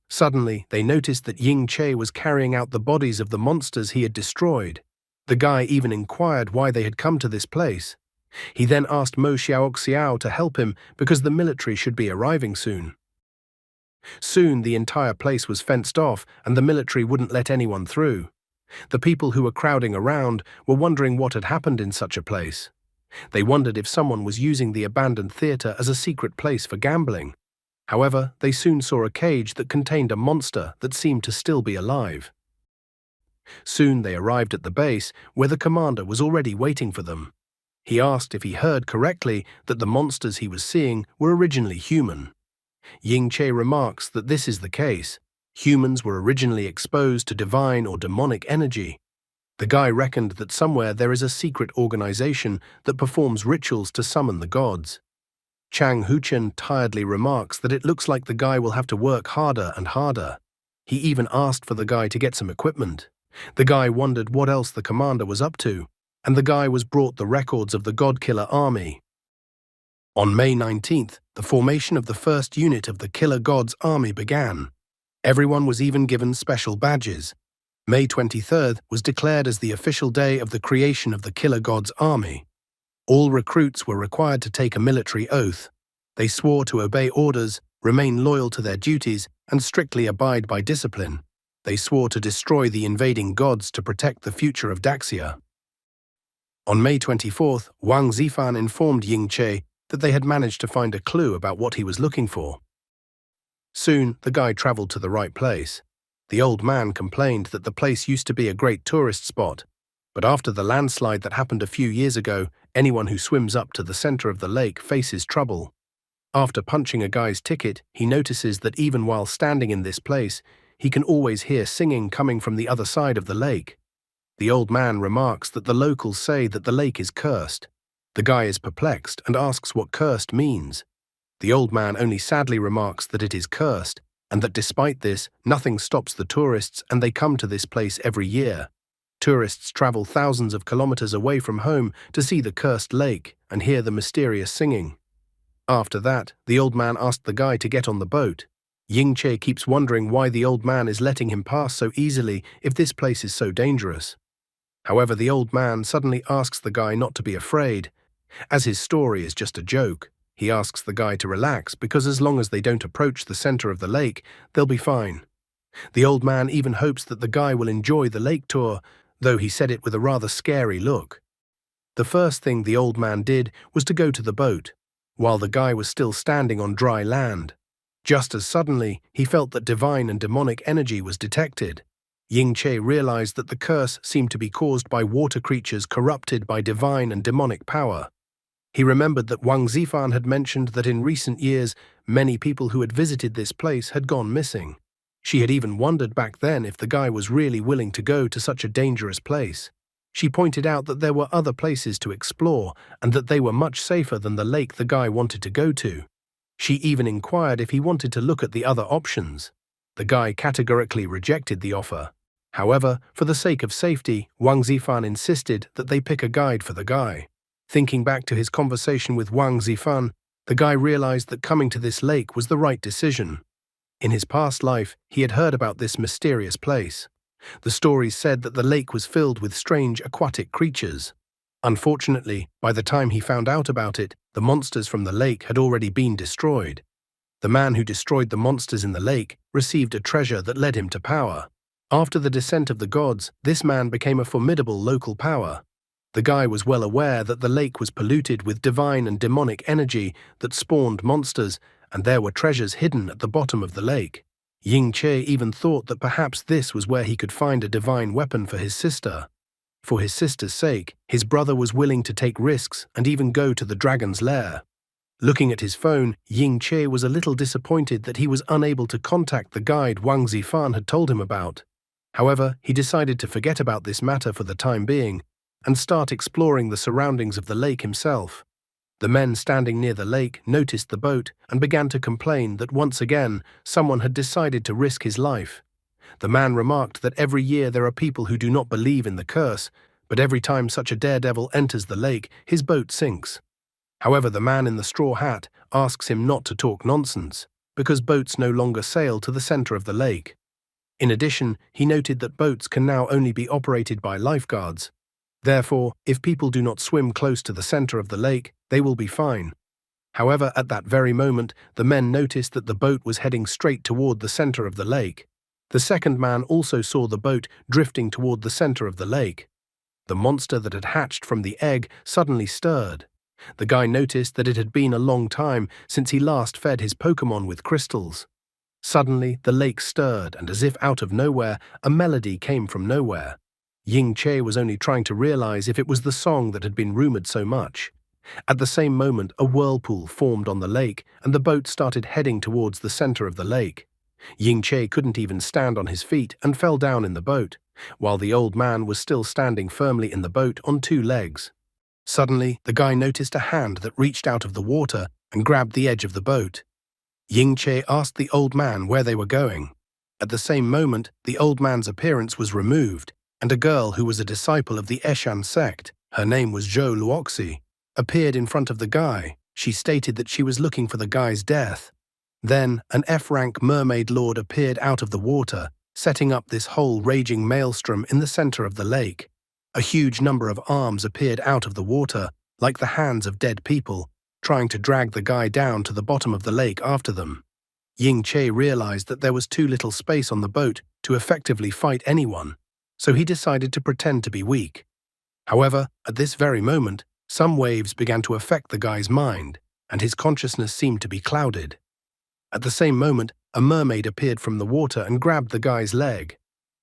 Suddenly, they noticed that Ying Che was carrying out the bodies of the monsters he had destroyed. The guy even inquired why they had come to this place. He then asked Mo Xiaoxiao to help him because the military should be arriving soon. Soon, the entire place was fenced off and the military wouldn't let anyone through. The people who were crowding around were wondering what had happened in such a place. They wondered if someone was using the abandoned theater as a secret place for gambling. However, they soon saw a cage that contained a monster that seemed to still be alive. Soon they arrived at the base, where the commander was already waiting for them. He asked if he heard correctly that the monsters he was seeing were originally human. Ying Che remarks that this is the case. Humans were originally exposed to divine or demonic energy. The guy reckoned that somewhere there is a secret organization that performs rituals to summon the gods. Chang Huchen tiredly remarks that it looks like the guy will have to work harder and harder. He even asked for the guy to get some equipment. The guy wondered what else the commander was up to, and the guy was brought the records of the God-Killer army. On May 19th, the formation of the first unit of the Killer Gods army began. Everyone was even given special badges. May 23rd was declared as the official day of the creation of the Killer Gods army. All recruits were required to take a military oath. They swore to obey orders, remain loyal to their duties, and strictly abide by discipline. They swore to destroy the invading gods to protect the future of Daxia. On May 24th, Wang Zifan informed Ying Che that they had managed to find a clue about what he was looking for. Soon, the guide traveled to the right place. The old man complained that the place used to be a great tourist spot, but after the landslide that happened a few years ago, anyone who swims up to the center of the lake faces trouble. After punching a guy's ticket, he notices that even while standing in this place, he can always hear singing coming from the other side of the lake. The old man remarks that the locals say that the lake is cursed. The guy is perplexed and asks what cursed means. The old man only sadly remarks that it is cursed, and that despite this, nothing stops the tourists and they come to this place every year. Tourists travel thousands of kilometers away from home to see the cursed lake and hear the mysterious singing. After that, the old man asked the guy to get on the boat. Ying Che keeps wondering why the old man is letting him pass so easily if this place is so dangerous. However, the old man suddenly asks the guy not to be afraid. As his story is just a joke, he asks the guy to relax because as long as they don't approach the center of the lake, they'll be fine. The old man even hopes that the guy will enjoy the lake tour, though he said it with a rather scary look. The first thing the old man did was to go to the boat, while the guy was still standing on dry land. Just as suddenly, he felt that divine and demonic energy was detected. Ying Che realized that the curse seemed to be caused by water creatures corrupted by divine and demonic power. He remembered that Wang Zifan had mentioned that in recent years, many people who had visited this place had gone missing. She had even wondered back then if the guy was really willing to go to such a dangerous place. She pointed out that there were other places to explore and that they were much safer than the lake the guy wanted to go to. She even inquired if he wanted to look at the other options. The guy categorically rejected the offer. However, for the sake of safety, Wang Zifan insisted that they pick a guide for the guy. Thinking back to his conversation with Wang Zifan, the guy realized that coming to this lake was the right decision. In his past life, he had heard about this mysterious place. The stories said that the lake was filled with strange aquatic creatures. Unfortunately, by the time he found out about it, the monsters from the lake had already been destroyed. The man who destroyed the monsters in the lake received a treasure that led him to power. After the descent of the gods, this man became a formidable local power. The guy was well aware that the lake was polluted with divine and demonic energy that spawned monsters, and there were treasures hidden at the bottom of the lake. Ying Che even thought that perhaps this was where he could find a divine weapon for his sister. For his sister's sake, his brother was willing to take risks and even go to the dragon's lair. Looking at his phone, Ying Che was a little disappointed that he was unable to contact the guide Wang Zifan had told him about. However, he decided to forget about this matter for the time being and start exploring the surroundings of the lake himself. The men standing near the lake noticed the boat and began to complain that once again someone had decided to risk his life. The man remarked that every year there are people who do not believe in the curse, but every time such a daredevil enters the lake, his boat sinks. However, the man in the straw hat asks him not to talk nonsense, because boats no longer sail to the center of the lake. In addition, he noted that boats can now only be operated by lifeguards. Therefore, if people do not swim close to the center of the lake, they will be fine. However, at that very moment, the men noticed that the boat was heading straight toward the center of the lake. The second man also saw the boat drifting toward the center of the lake. The monster that had hatched from the egg suddenly stirred. The guy noticed that it had been a long time since he last fed his Pokémon with crystals. Suddenly, the lake stirred, and as if out of nowhere, a melody came from nowhere. Ying Che was only trying to realize if it was the song that had been rumored so much. At the same moment, a whirlpool formed on the lake, and the boat started heading towards the center of the lake. Ying Che couldn't even stand on his feet and fell down in the boat, while the old man was still standing firmly in the boat on two legs. Suddenly, the guy noticed a hand that reached out of the water and grabbed the edge of the boat. Ying Che asked the old man where they were going. At the same moment, the old man's appearance was removed, and a girl who was a disciple of the Eshan sect, her name was Zhou Luoxi, appeared in front of the guy. She stated that she was looking for the guy's death. Then, an F-rank mermaid lord appeared out of the water, setting up this whole raging maelstrom in the center of the lake. A huge number of arms appeared out of the water, like the hands of dead people, trying to drag the guy down to the bottom of the lake after them. Ying Che realized that there was too little space on the boat to effectively fight anyone, so he decided to pretend to be weak. However, at this very moment, some waves began to affect the guy's mind, and his consciousness seemed to be clouded. At the same moment, a mermaid appeared from the water and grabbed the guy's leg.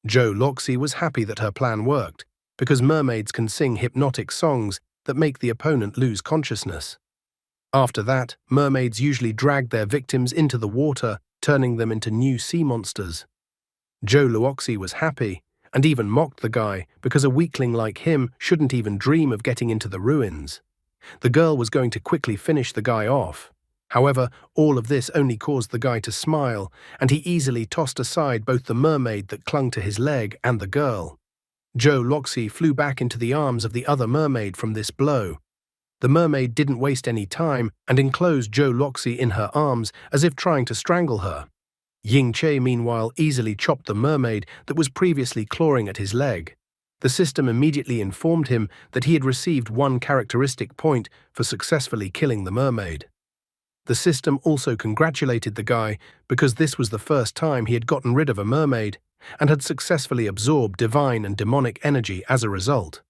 Zhou Luoxi was happy that her plan worked, because mermaids can sing hypnotic songs that make the opponent lose consciousness. After that, mermaids usually dragged their victims into the water, turning them into new sea monsters. Zhou Luoxi was happy, and even mocked the guy because a weakling like him shouldn't even dream of getting into the ruins. The girl was going to quickly finish the guy off. However, all of this only caused the guy to smile, and he easily tossed aside both the mermaid that clung to his leg and the girl. Zhou Luoxi flew back into the arms of the other mermaid from this blow. The mermaid didn't waste any time and enclosed Zhou Luoxi in her arms as if trying to strangle her. Ying Che meanwhile easily chopped the mermaid that was previously clawing at his leg. The system immediately informed him that he had received one characteristic point for successfully killing the mermaid. The system also congratulated the guy because this was the first time he had gotten rid of a mermaid and had successfully absorbed divine and demonic energy as a result.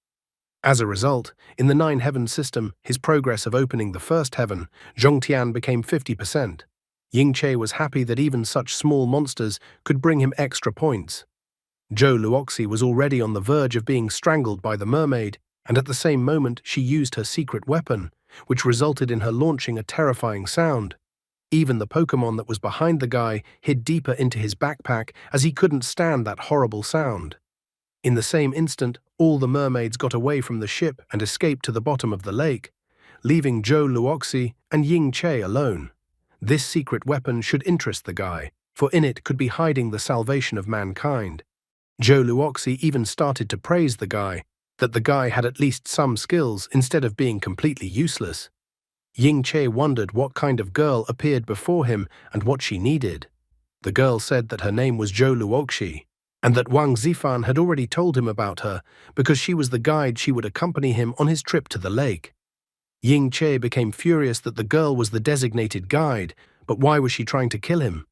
As a result, in the Nine Heavens system, his progress of opening the first heaven, Zhongtian, became 50%. Ying Che was happy that even such small monsters could bring him extra points. Zhou Luoxi was already on the verge of being strangled by the mermaid, and at the same moment she used her secret weapon, which resulted in her launching a terrifying sound. Even the Pokémon that was behind the guy hid deeper into his backpack as he couldn't stand that horrible sound. In the same instant, all the mermaids got away from the ship and escaped to the bottom of the lake, leaving Zhou Luoxi and Ying Che alone. This secret weapon should interest the guy, for in it could be hiding the salvation of mankind. Zhou Luoxi even started to praise the guy, that the guy had at least some skills instead of being completely useless. Ying Che wondered what kind of girl appeared before him and what she needed. The girl said that her name was Zhou Luoxi, and that Wang Zifan had already told him about her because she was the guide she would accompany him on his trip to the lake. Ying Che became furious that the girl was the designated guide, but why was she trying to kill him?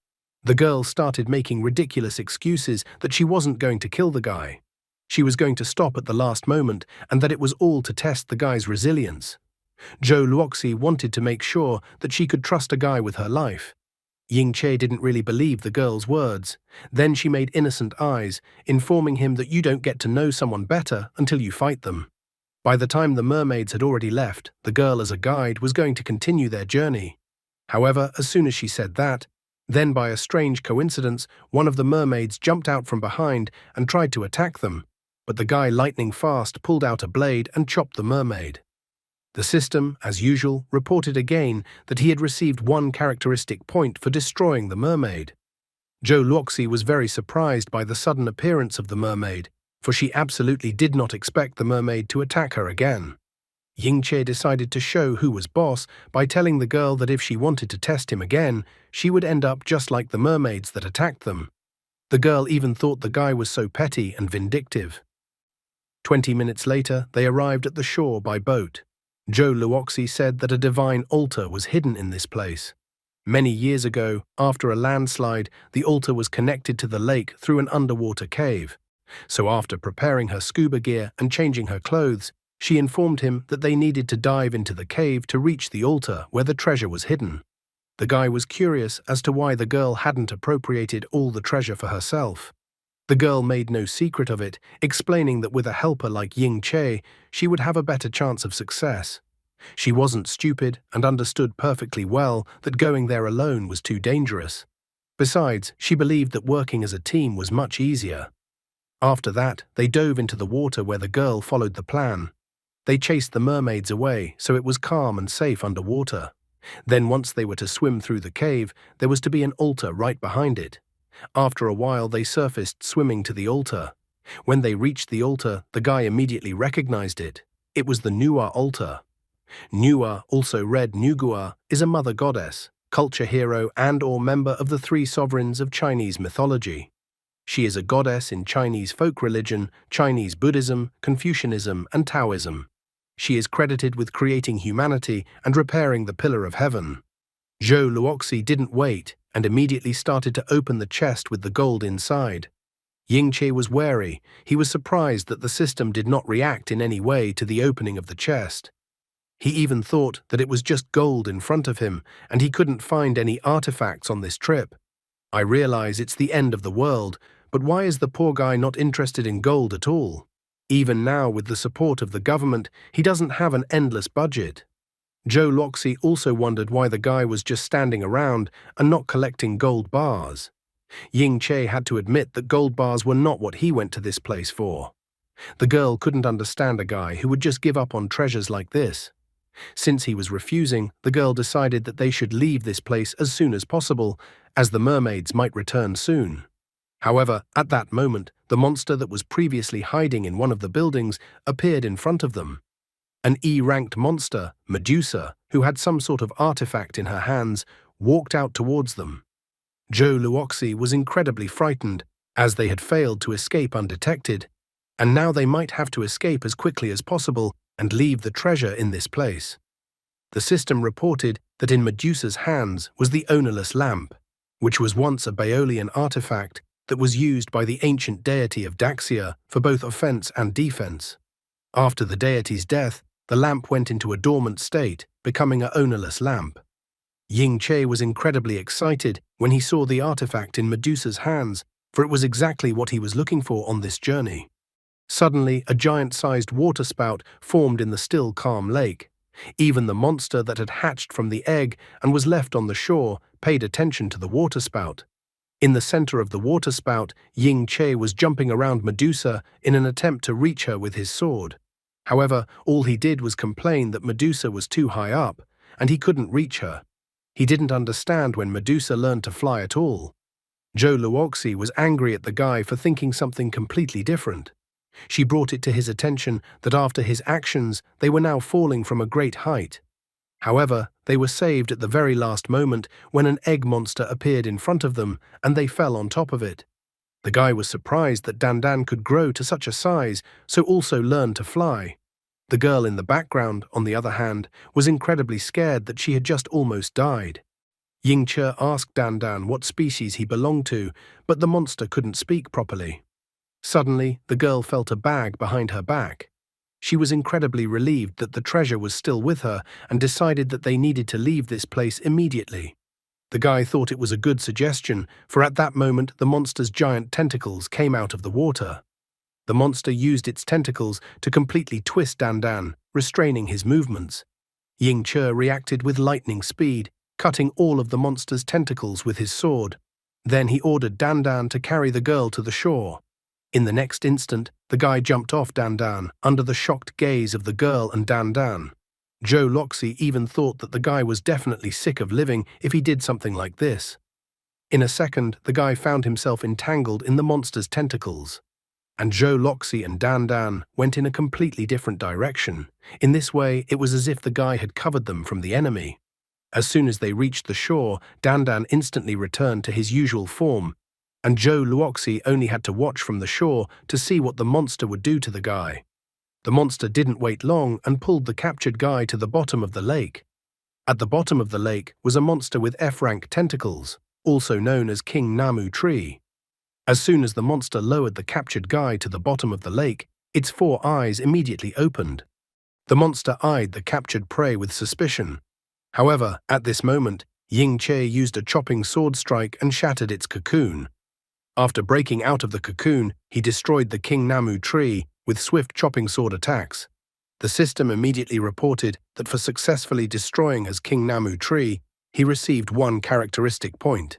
The girl started making ridiculous excuses that she wasn't going to kill the guy. She was going to stop at the last moment, and that it was all to test the guy's resilience. Zhou Luoxi wanted to make sure that she could trust a guy with her life. Ying Che didn't really believe the girl's words. Then she made innocent eyes, informing him that you don't get to know someone better until you fight them. By the time the mermaids had already left, the girl as a guide was going to continue their journey. However, as soon as she said that, then by a strange coincidence, one of the mermaids jumped out from behind and tried to attack them, but the guy lightning fast pulled out a blade and chopped the mermaid. The system, as usual, reported again that he had received one characteristic point for destroying the mermaid. Zhou Luoxi was very surprised by the sudden appearance of the mermaid, for she absolutely did not expect the mermaid to attack her again. Ying Che decided to show who was boss by telling the girl that if she wanted to test him again, she would end up just like the mermaids that attacked them. The girl even thought the guy was so petty and vindictive. 20 minutes later, they arrived at the shore by boat. Zhou Luoxi said that a divine altar was hidden in this place. Many years ago, after a landslide, the altar was connected to the lake through an underwater cave. So after preparing her scuba gear and changing her clothes, she informed him that they needed to dive into the cave to reach the altar where the treasure was hidden. The guy was curious as to why the girl hadn't appropriated all the treasure for herself. The girl made no secret of it, explaining that with a helper like Ying Che, she would have a better chance of success. She wasn't stupid and understood perfectly well that going there alone was too dangerous. Besides, she believed that working as a team was much easier. After that, they dove into the water where the girl followed the plan. They chased the mermaids away, so it was calm and safe underwater. Then once they were to swim through the cave, there was to be an altar right behind it. After a while, they surfaced swimming to the altar. When they reached the altar, the guy immediately recognized it. It was the Nua altar. Nua, also read Nugua, is a mother goddess, culture hero and/or member of the three sovereigns of Chinese mythology. She is a goddess in Chinese folk religion, Chinese Buddhism, Confucianism, and Taoism. She is credited with creating humanity and repairing the Pillar of Heaven. Zhou Luoxi didn't wait and immediately started to open the chest with the gold inside. Ying Che was wary. He was surprised that the system did not react in any way to the opening of the chest. He even thought that it was just gold in front of him, and he couldn't find any artifacts on this trip. I realize it's the end of the world, but why is the poor guy not interested in gold at all? Even now, with the support of the government, he doesn't have an endless budget. Zhou Luoxi also wondered why the guy was just standing around and not collecting gold bars. Ying Che had to admit that gold bars were not what he went to this place for. The girl couldn't understand a guy who would just give up on treasures like this. Since he was refusing, the girl decided that they should leave this place as soon as possible, as the mermaids might return soon. However, at that moment, the monster that was previously hiding in one of the buildings appeared in front of them. An E-ranked monster, Medusa, who had some sort of artifact in her hands, walked out towards them. Zhou Luoxi was incredibly frightened, as they had failed to escape undetected, and now they might have to escape as quickly as possible and leave the treasure in this place. The system reported that in Medusa's hands was the ownerless lamp, which was once a Baolian artifact that was used by the ancient deity of Daxia for both offense and defense. After the deity's death, the lamp went into a dormant state, becoming an ownerless lamp. Ying Che was incredibly excited when he saw the artifact in Medusa's hands, for it was exactly what he was looking for on this journey. Suddenly, a giant-sized waterspout formed in the still calm lake. Even the monster that had hatched from the egg and was left on the shore paid attention to the waterspout. In the center of the waterspout, Ying Che was jumping around Medusa in an attempt to reach her with his sword. However, all he did was complain that Medusa was too high up, and he couldn't reach her. He didn't understand when Medusa learned to fly at all. Zhou Luoxi was angry at the guy for thinking something completely different. She brought it to his attention that after his actions, they were now falling from a great height. However, they were saved at the very last moment when an egg monster appeared in front of them and they fell on top of it. The guy was surprised that Dandan could grow to such a size, so also learned to fly. The girl in the background, on the other hand, was incredibly scared that she had just almost died. Ying Che asked Dandan what species he belonged to, but the monster couldn't speak properly. Suddenly, the girl felt a bag behind her back. She was incredibly relieved that the treasure was still with her and decided that they needed to leave this place immediately. The guy thought it was a good suggestion, for at that moment the monster's giant tentacles came out of the water. The monster used its tentacles to completely twist Dandan, restraining his movements. Ying Che reacted with lightning speed, cutting all of the monster's tentacles with his sword. Then he ordered Dandan to carry the girl to the shore. In the next instant, the guy jumped off Dandan under the shocked gaze of the girl and Dandan. Zhou Luoxi even thought that the guy was definitely sick of living if he did something like this. In a second, the guy found himself entangled in the monster's tentacles. And Zhou Luoxi and Dandan went in a completely different direction. In this way, it was as if the guy had covered them from the enemy. As soon as they reached the shore, Dandan instantly returned to his usual form, and Zhou Luoxi only had to watch from the shore to see what the monster would do to the guy. The monster didn't wait long and pulled the captured guy to the bottom of the lake. At the bottom of the lake was a monster with F-rank tentacles, also known as King Namu Tree. As soon as the monster lowered the captured guy to the bottom of the lake, its 4 eyes immediately opened. The monster eyed the captured prey with suspicion. However, at this moment, Ying Che used a chopping sword strike and shattered its cocoon. After breaking out of the cocoon, he destroyed the King Namu Tree with swift chopping sword attacks. The system immediately reported that for successfully destroying his King Namu Tree, he received 1 characteristic point.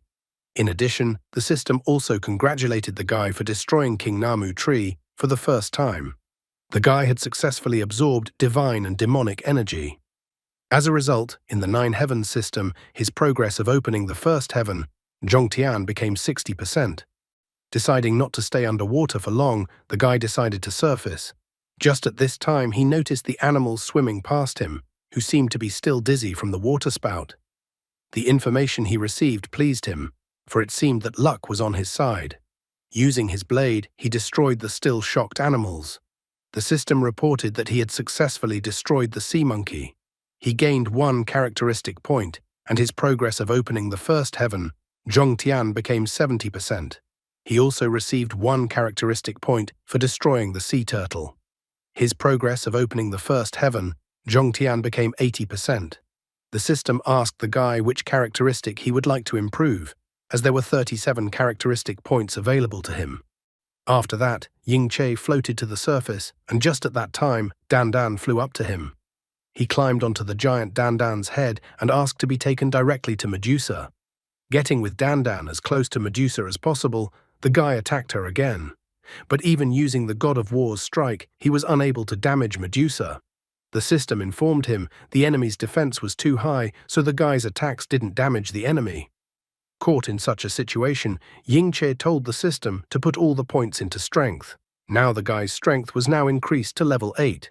In addition, the system also congratulated the guy for destroying King Namu Tree for the first time. The guy had successfully absorbed divine and demonic energy. As a result, in the 9 heavens system, his progress of opening the first heaven, Zhongtian, became 60%. Deciding not to stay underwater for long, the guy decided to surface. Just at this time, he noticed the animals swimming past him, who seemed to be still dizzy from the water spout. The information he received pleased him, for it seemed that luck was on his side. Using his blade, he destroyed the still shocked animals. The system reported that he had successfully destroyed the sea monkey. He gained 1 characteristic point, and his progress of opening the first heaven, Zhongtian, became 70%. He also received 1 characteristic point for destroying the sea turtle. His progress of opening the first heaven, Zhongtian, became 80%. The system asked the guy which characteristic he would like to improve, as there were 37 characteristic points available to him. After that, Ying Che floated to the surface, and just at that time, Dandan flew up to him. He climbed onto the giant Dandan's head and asked to be taken directly to Medusa. Getting with Dandan as close to Medusa as possible, the guy attacked her again. But even using the God of War's strike, he was unable to damage Medusa. The system informed him the enemy's defense was too high, so the guy's attacks didn't damage the enemy. Caught in such a situation, Ying Che told the system to put all the points into strength. Now the guy's strength was now increased to level 8,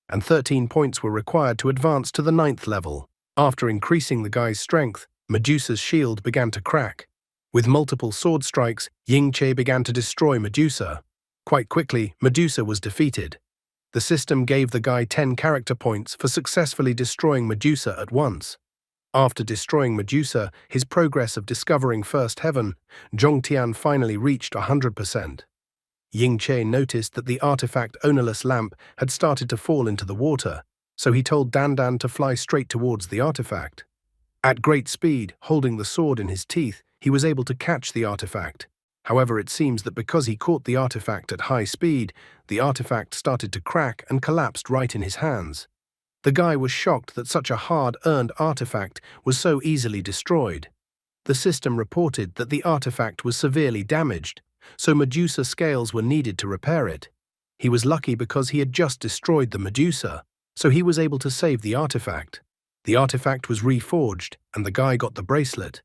and 13 points were required to advance to the 9th level. After increasing the guy's strength, Medusa's shield began to crack. With multiple sword strikes, Ying Che began to destroy Medusa. Quite quickly, Medusa was defeated. The system gave the guy 10 character points for successfully destroying Medusa at once. After destroying Medusa, his progress of discovering First Heaven, Zhongtian, finally reached 100%. Ying Che noticed that the artifact ownerless lamp had started to fall into the water, so he told Dandan to fly straight towards the artifact. At great speed, holding the sword in his teeth, he was able to catch the artifact. However, it seems that because he caught the artifact at high speed, the artifact started to crack and collapsed right in his hands. The guy was shocked that such a hard-earned artifact was so easily destroyed. The system reported that the artifact was severely damaged, so Medusa scales were needed to repair it. He was lucky because he had just destroyed the Medusa, so he was able to save the artifact. The artifact was reforged, and the guy got the bracelet.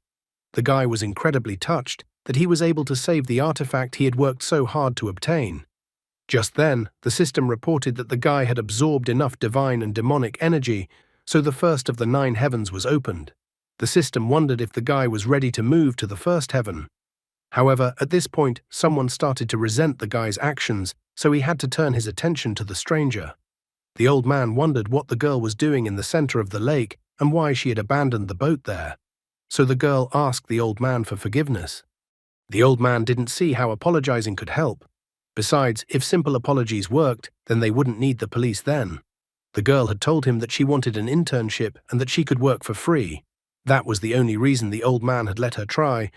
The guy was incredibly touched that he was able to save the artifact he had worked so hard to obtain. Just then, the system reported that the guy had absorbed enough divine and demonic energy, so the first of the 9 heavens was opened. The system wondered if the guy was ready to move to the first heaven. However, at this point, someone started to resent the guy's actions, so he had to turn his attention to the stranger. The old man wondered what the girl was doing in the center of the lake and why she had abandoned the boat there. So the girl asked the old man for forgiveness. The old man didn't see how apologizing could help. Besides, if simple apologies worked, then they wouldn't need the police then. The girl had told him that she wanted an internship and that she could work for free. That was the only reason the old man had let her try,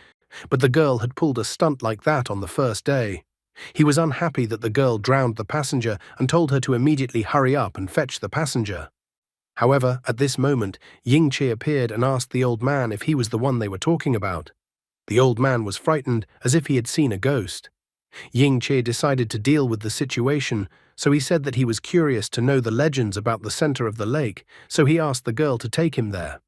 but the girl had pulled a stunt like that on the first day. He was unhappy that the girl drowned the passenger and told her to immediately hurry up and fetch the passenger. However, at this moment, Ying Che appeared and asked the old man if he was the one they were talking about. The old man was frightened, as if he had seen a ghost. Ying Che decided to deal with the situation, so he said that he was curious to know the legends about the center of the lake, so he asked the girl to take him there.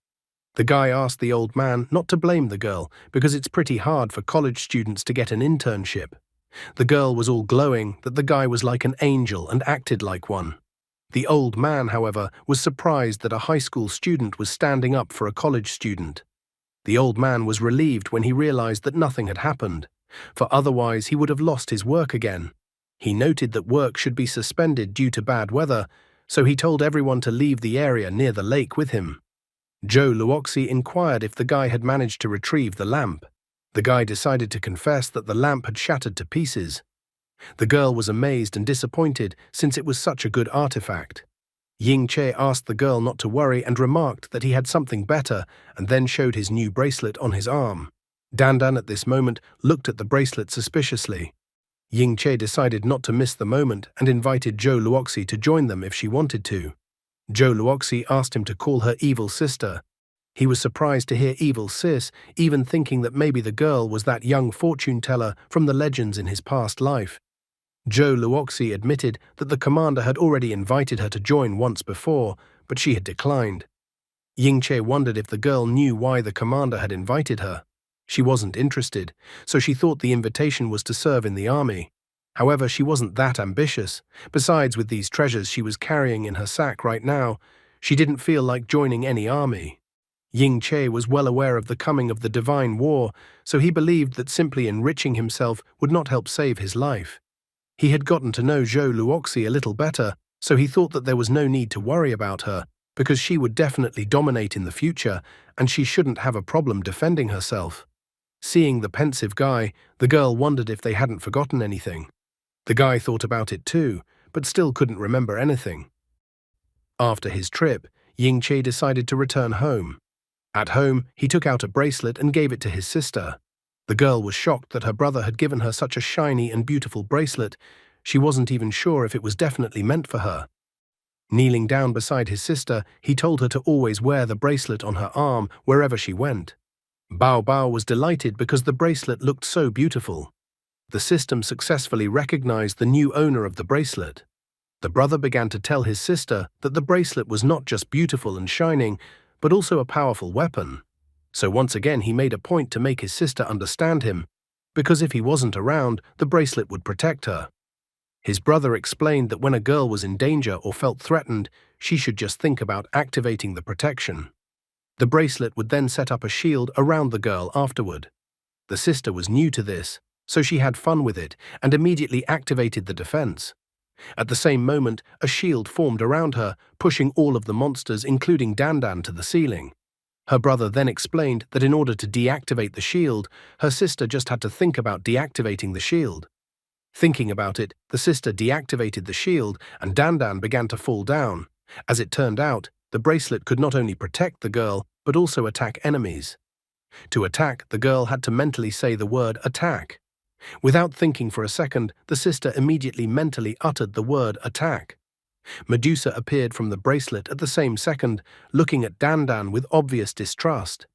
The guy asked the old man not to blame the girl, because it's pretty hard for college students to get an internship. The girl was all glowing that the guy was like an angel and acted like one. The old man, however, was surprised that a high school student was standing up for a college student. The old man was relieved when he realized that nothing had happened, for otherwise he would have lost his work again. He noted that work should be suspended due to bad weather, so he told everyone to leave the area near the lake with him. Zhou Luoxi inquired if the guy had managed to retrieve the lamp. The guy decided to confess that the lamp had shattered to pieces. The girl was amazed and disappointed since it was such a good artifact. Ying Che asked the girl not to worry and remarked that he had something better, and then showed his new bracelet on his arm. Dandan at this moment looked at the bracelet suspiciously. Ying Che decided not to miss the moment and invited Zhou Luoxi to join them if she wanted to. Zhou Luoxi asked him to call her evil sister. He was surprised to hear evil sis, even thinking that maybe the girl was that young fortune teller from the legends in his past life. Zhou Luoxi admitted that the commander had already invited her to join once before, but she had declined. Ying Che wondered if the girl knew why the commander had invited her. She wasn't interested, so she thought the invitation was to serve in the army. However, she wasn't that ambitious. Besides, with these treasures she was carrying in her sack right now, she didn't feel like joining any army. Ying Che was well aware of the coming of the divine war, so he believed that simply enriching himself would not help save his life. He had gotten to know Zhou Luoxi a little better, so he thought that there was no need to worry about her, because she would definitely dominate in the future, and she shouldn't have a problem defending herself. Seeing the pensive guy, the girl wondered if they hadn't forgotten anything. The guy thought about it too, but still couldn't remember anything. After his trip, Ying Che decided to return home. At home, he took out a bracelet and gave it to his sister. The girl was shocked that her brother had given her such a shiny and beautiful bracelet. She wasn't even sure if it was definitely meant for her. Kneeling down beside his sister, he told her to always wear the bracelet on her arm wherever she went. Bao Bao was delighted because the bracelet looked so beautiful. The system successfully recognized the new owner of the bracelet. The brother began to tell his sister that the bracelet was not just beautiful and shining, but also a powerful weapon. So once again he made a point to make his sister understand him, because if he wasn't around, the bracelet would protect her. His brother explained that when a girl was in danger or felt threatened, she should just think about activating the protection. The bracelet would then set up a shield around the girl afterward. The sister was new to this, so she had fun with it and immediately activated the defense. At the same moment, a shield formed around her, pushing all of the monsters, including Dandan, to the ceiling. Her brother then explained that in order to deactivate the shield, her sister just had to think about deactivating the shield. Thinking about it, the sister deactivated the shield and Dandan began to fall down. As it turned out, the bracelet could not only protect the girl, but also attack enemies. To attack, the girl had to mentally say the word attack. Without thinking for a second, the sister immediately mentally uttered the word attack. Medusa appeared from the bracelet at the same second, looking at Dandan with obvious distrust.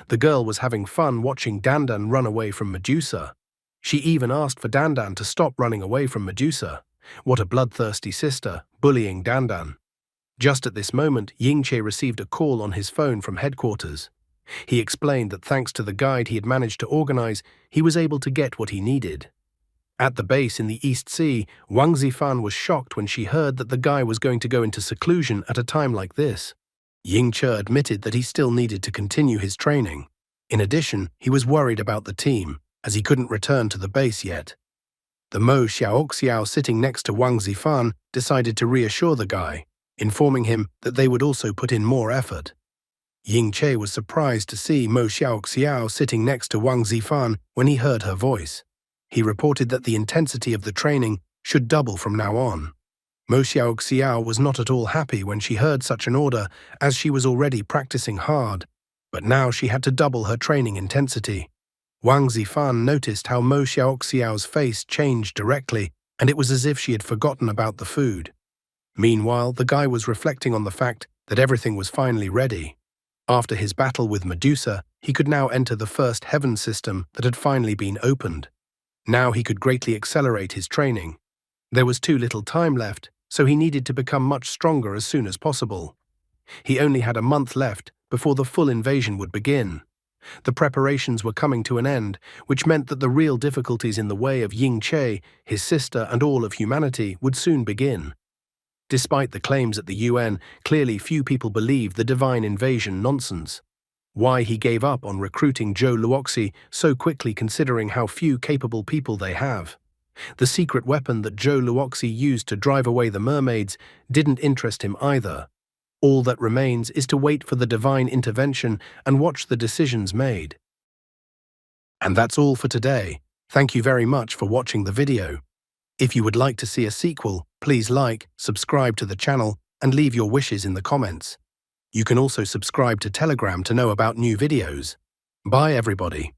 The girl was having fun watching Dandan run away from Medusa. She even asked for Dandan to stop running away from Medusa. What a bloodthirsty sister, bullying Dandan. Just at this moment, Ying Che received a call on his phone from headquarters. He explained that thanks to the guide he had managed to organize, he was able to get what he needed. At the base in the East Sea, Wang Zifan was shocked when she heard that the guy was going to go into seclusion at a time like this. Ying Che admitted that he still needed to continue his training. In addition, he was worried about the team, as he couldn't return to the base yet. The Mo Xiaoxiao sitting next to Wang Zifan decided to reassure the guy, informing him that they would also put in more effort. Ying Che was surprised to see Mo Xiaoxiao sitting next to Wang Zifan when he heard her voice. He reported that the intensity of the training should double from now on. Mo Xiaoxiao was not at all happy when she heard such an order, as she was already practicing hard, but now she had to double her training intensity. Wang Zifan noticed how Mo Xiaoxiao's face changed directly, and it was as if she had forgotten about the food. Meanwhile, the guy was reflecting on the fact that everything was finally ready. After his battle with Medusa, he could now enter the first heaven system that had finally been opened. Now he could greatly accelerate his training. There was too little time left, so he needed to become much stronger as soon as possible. He only had a month left before the full invasion would begin. The preparations were coming to an end, which meant that the real difficulties in the way of Ying Che, his sister, and all of humanity would soon begin. Despite the claims at the UN, clearly few people believed the divine invasion nonsense. Why he gave up on recruiting Zhou Luoxi so quickly, considering how few capable people they have. The secret weapon that Zhou Luoxi used to drive away the mermaids didn't interest him either. All that remains is to wait for the divine intervention and watch the decisions made. And that's all for today. Thank you very much for watching the video. If you would like to see a sequel, please like, subscribe to the channel, and leave your wishes in the comments. You can also subscribe to Telegram to know about new videos. Bye everybody.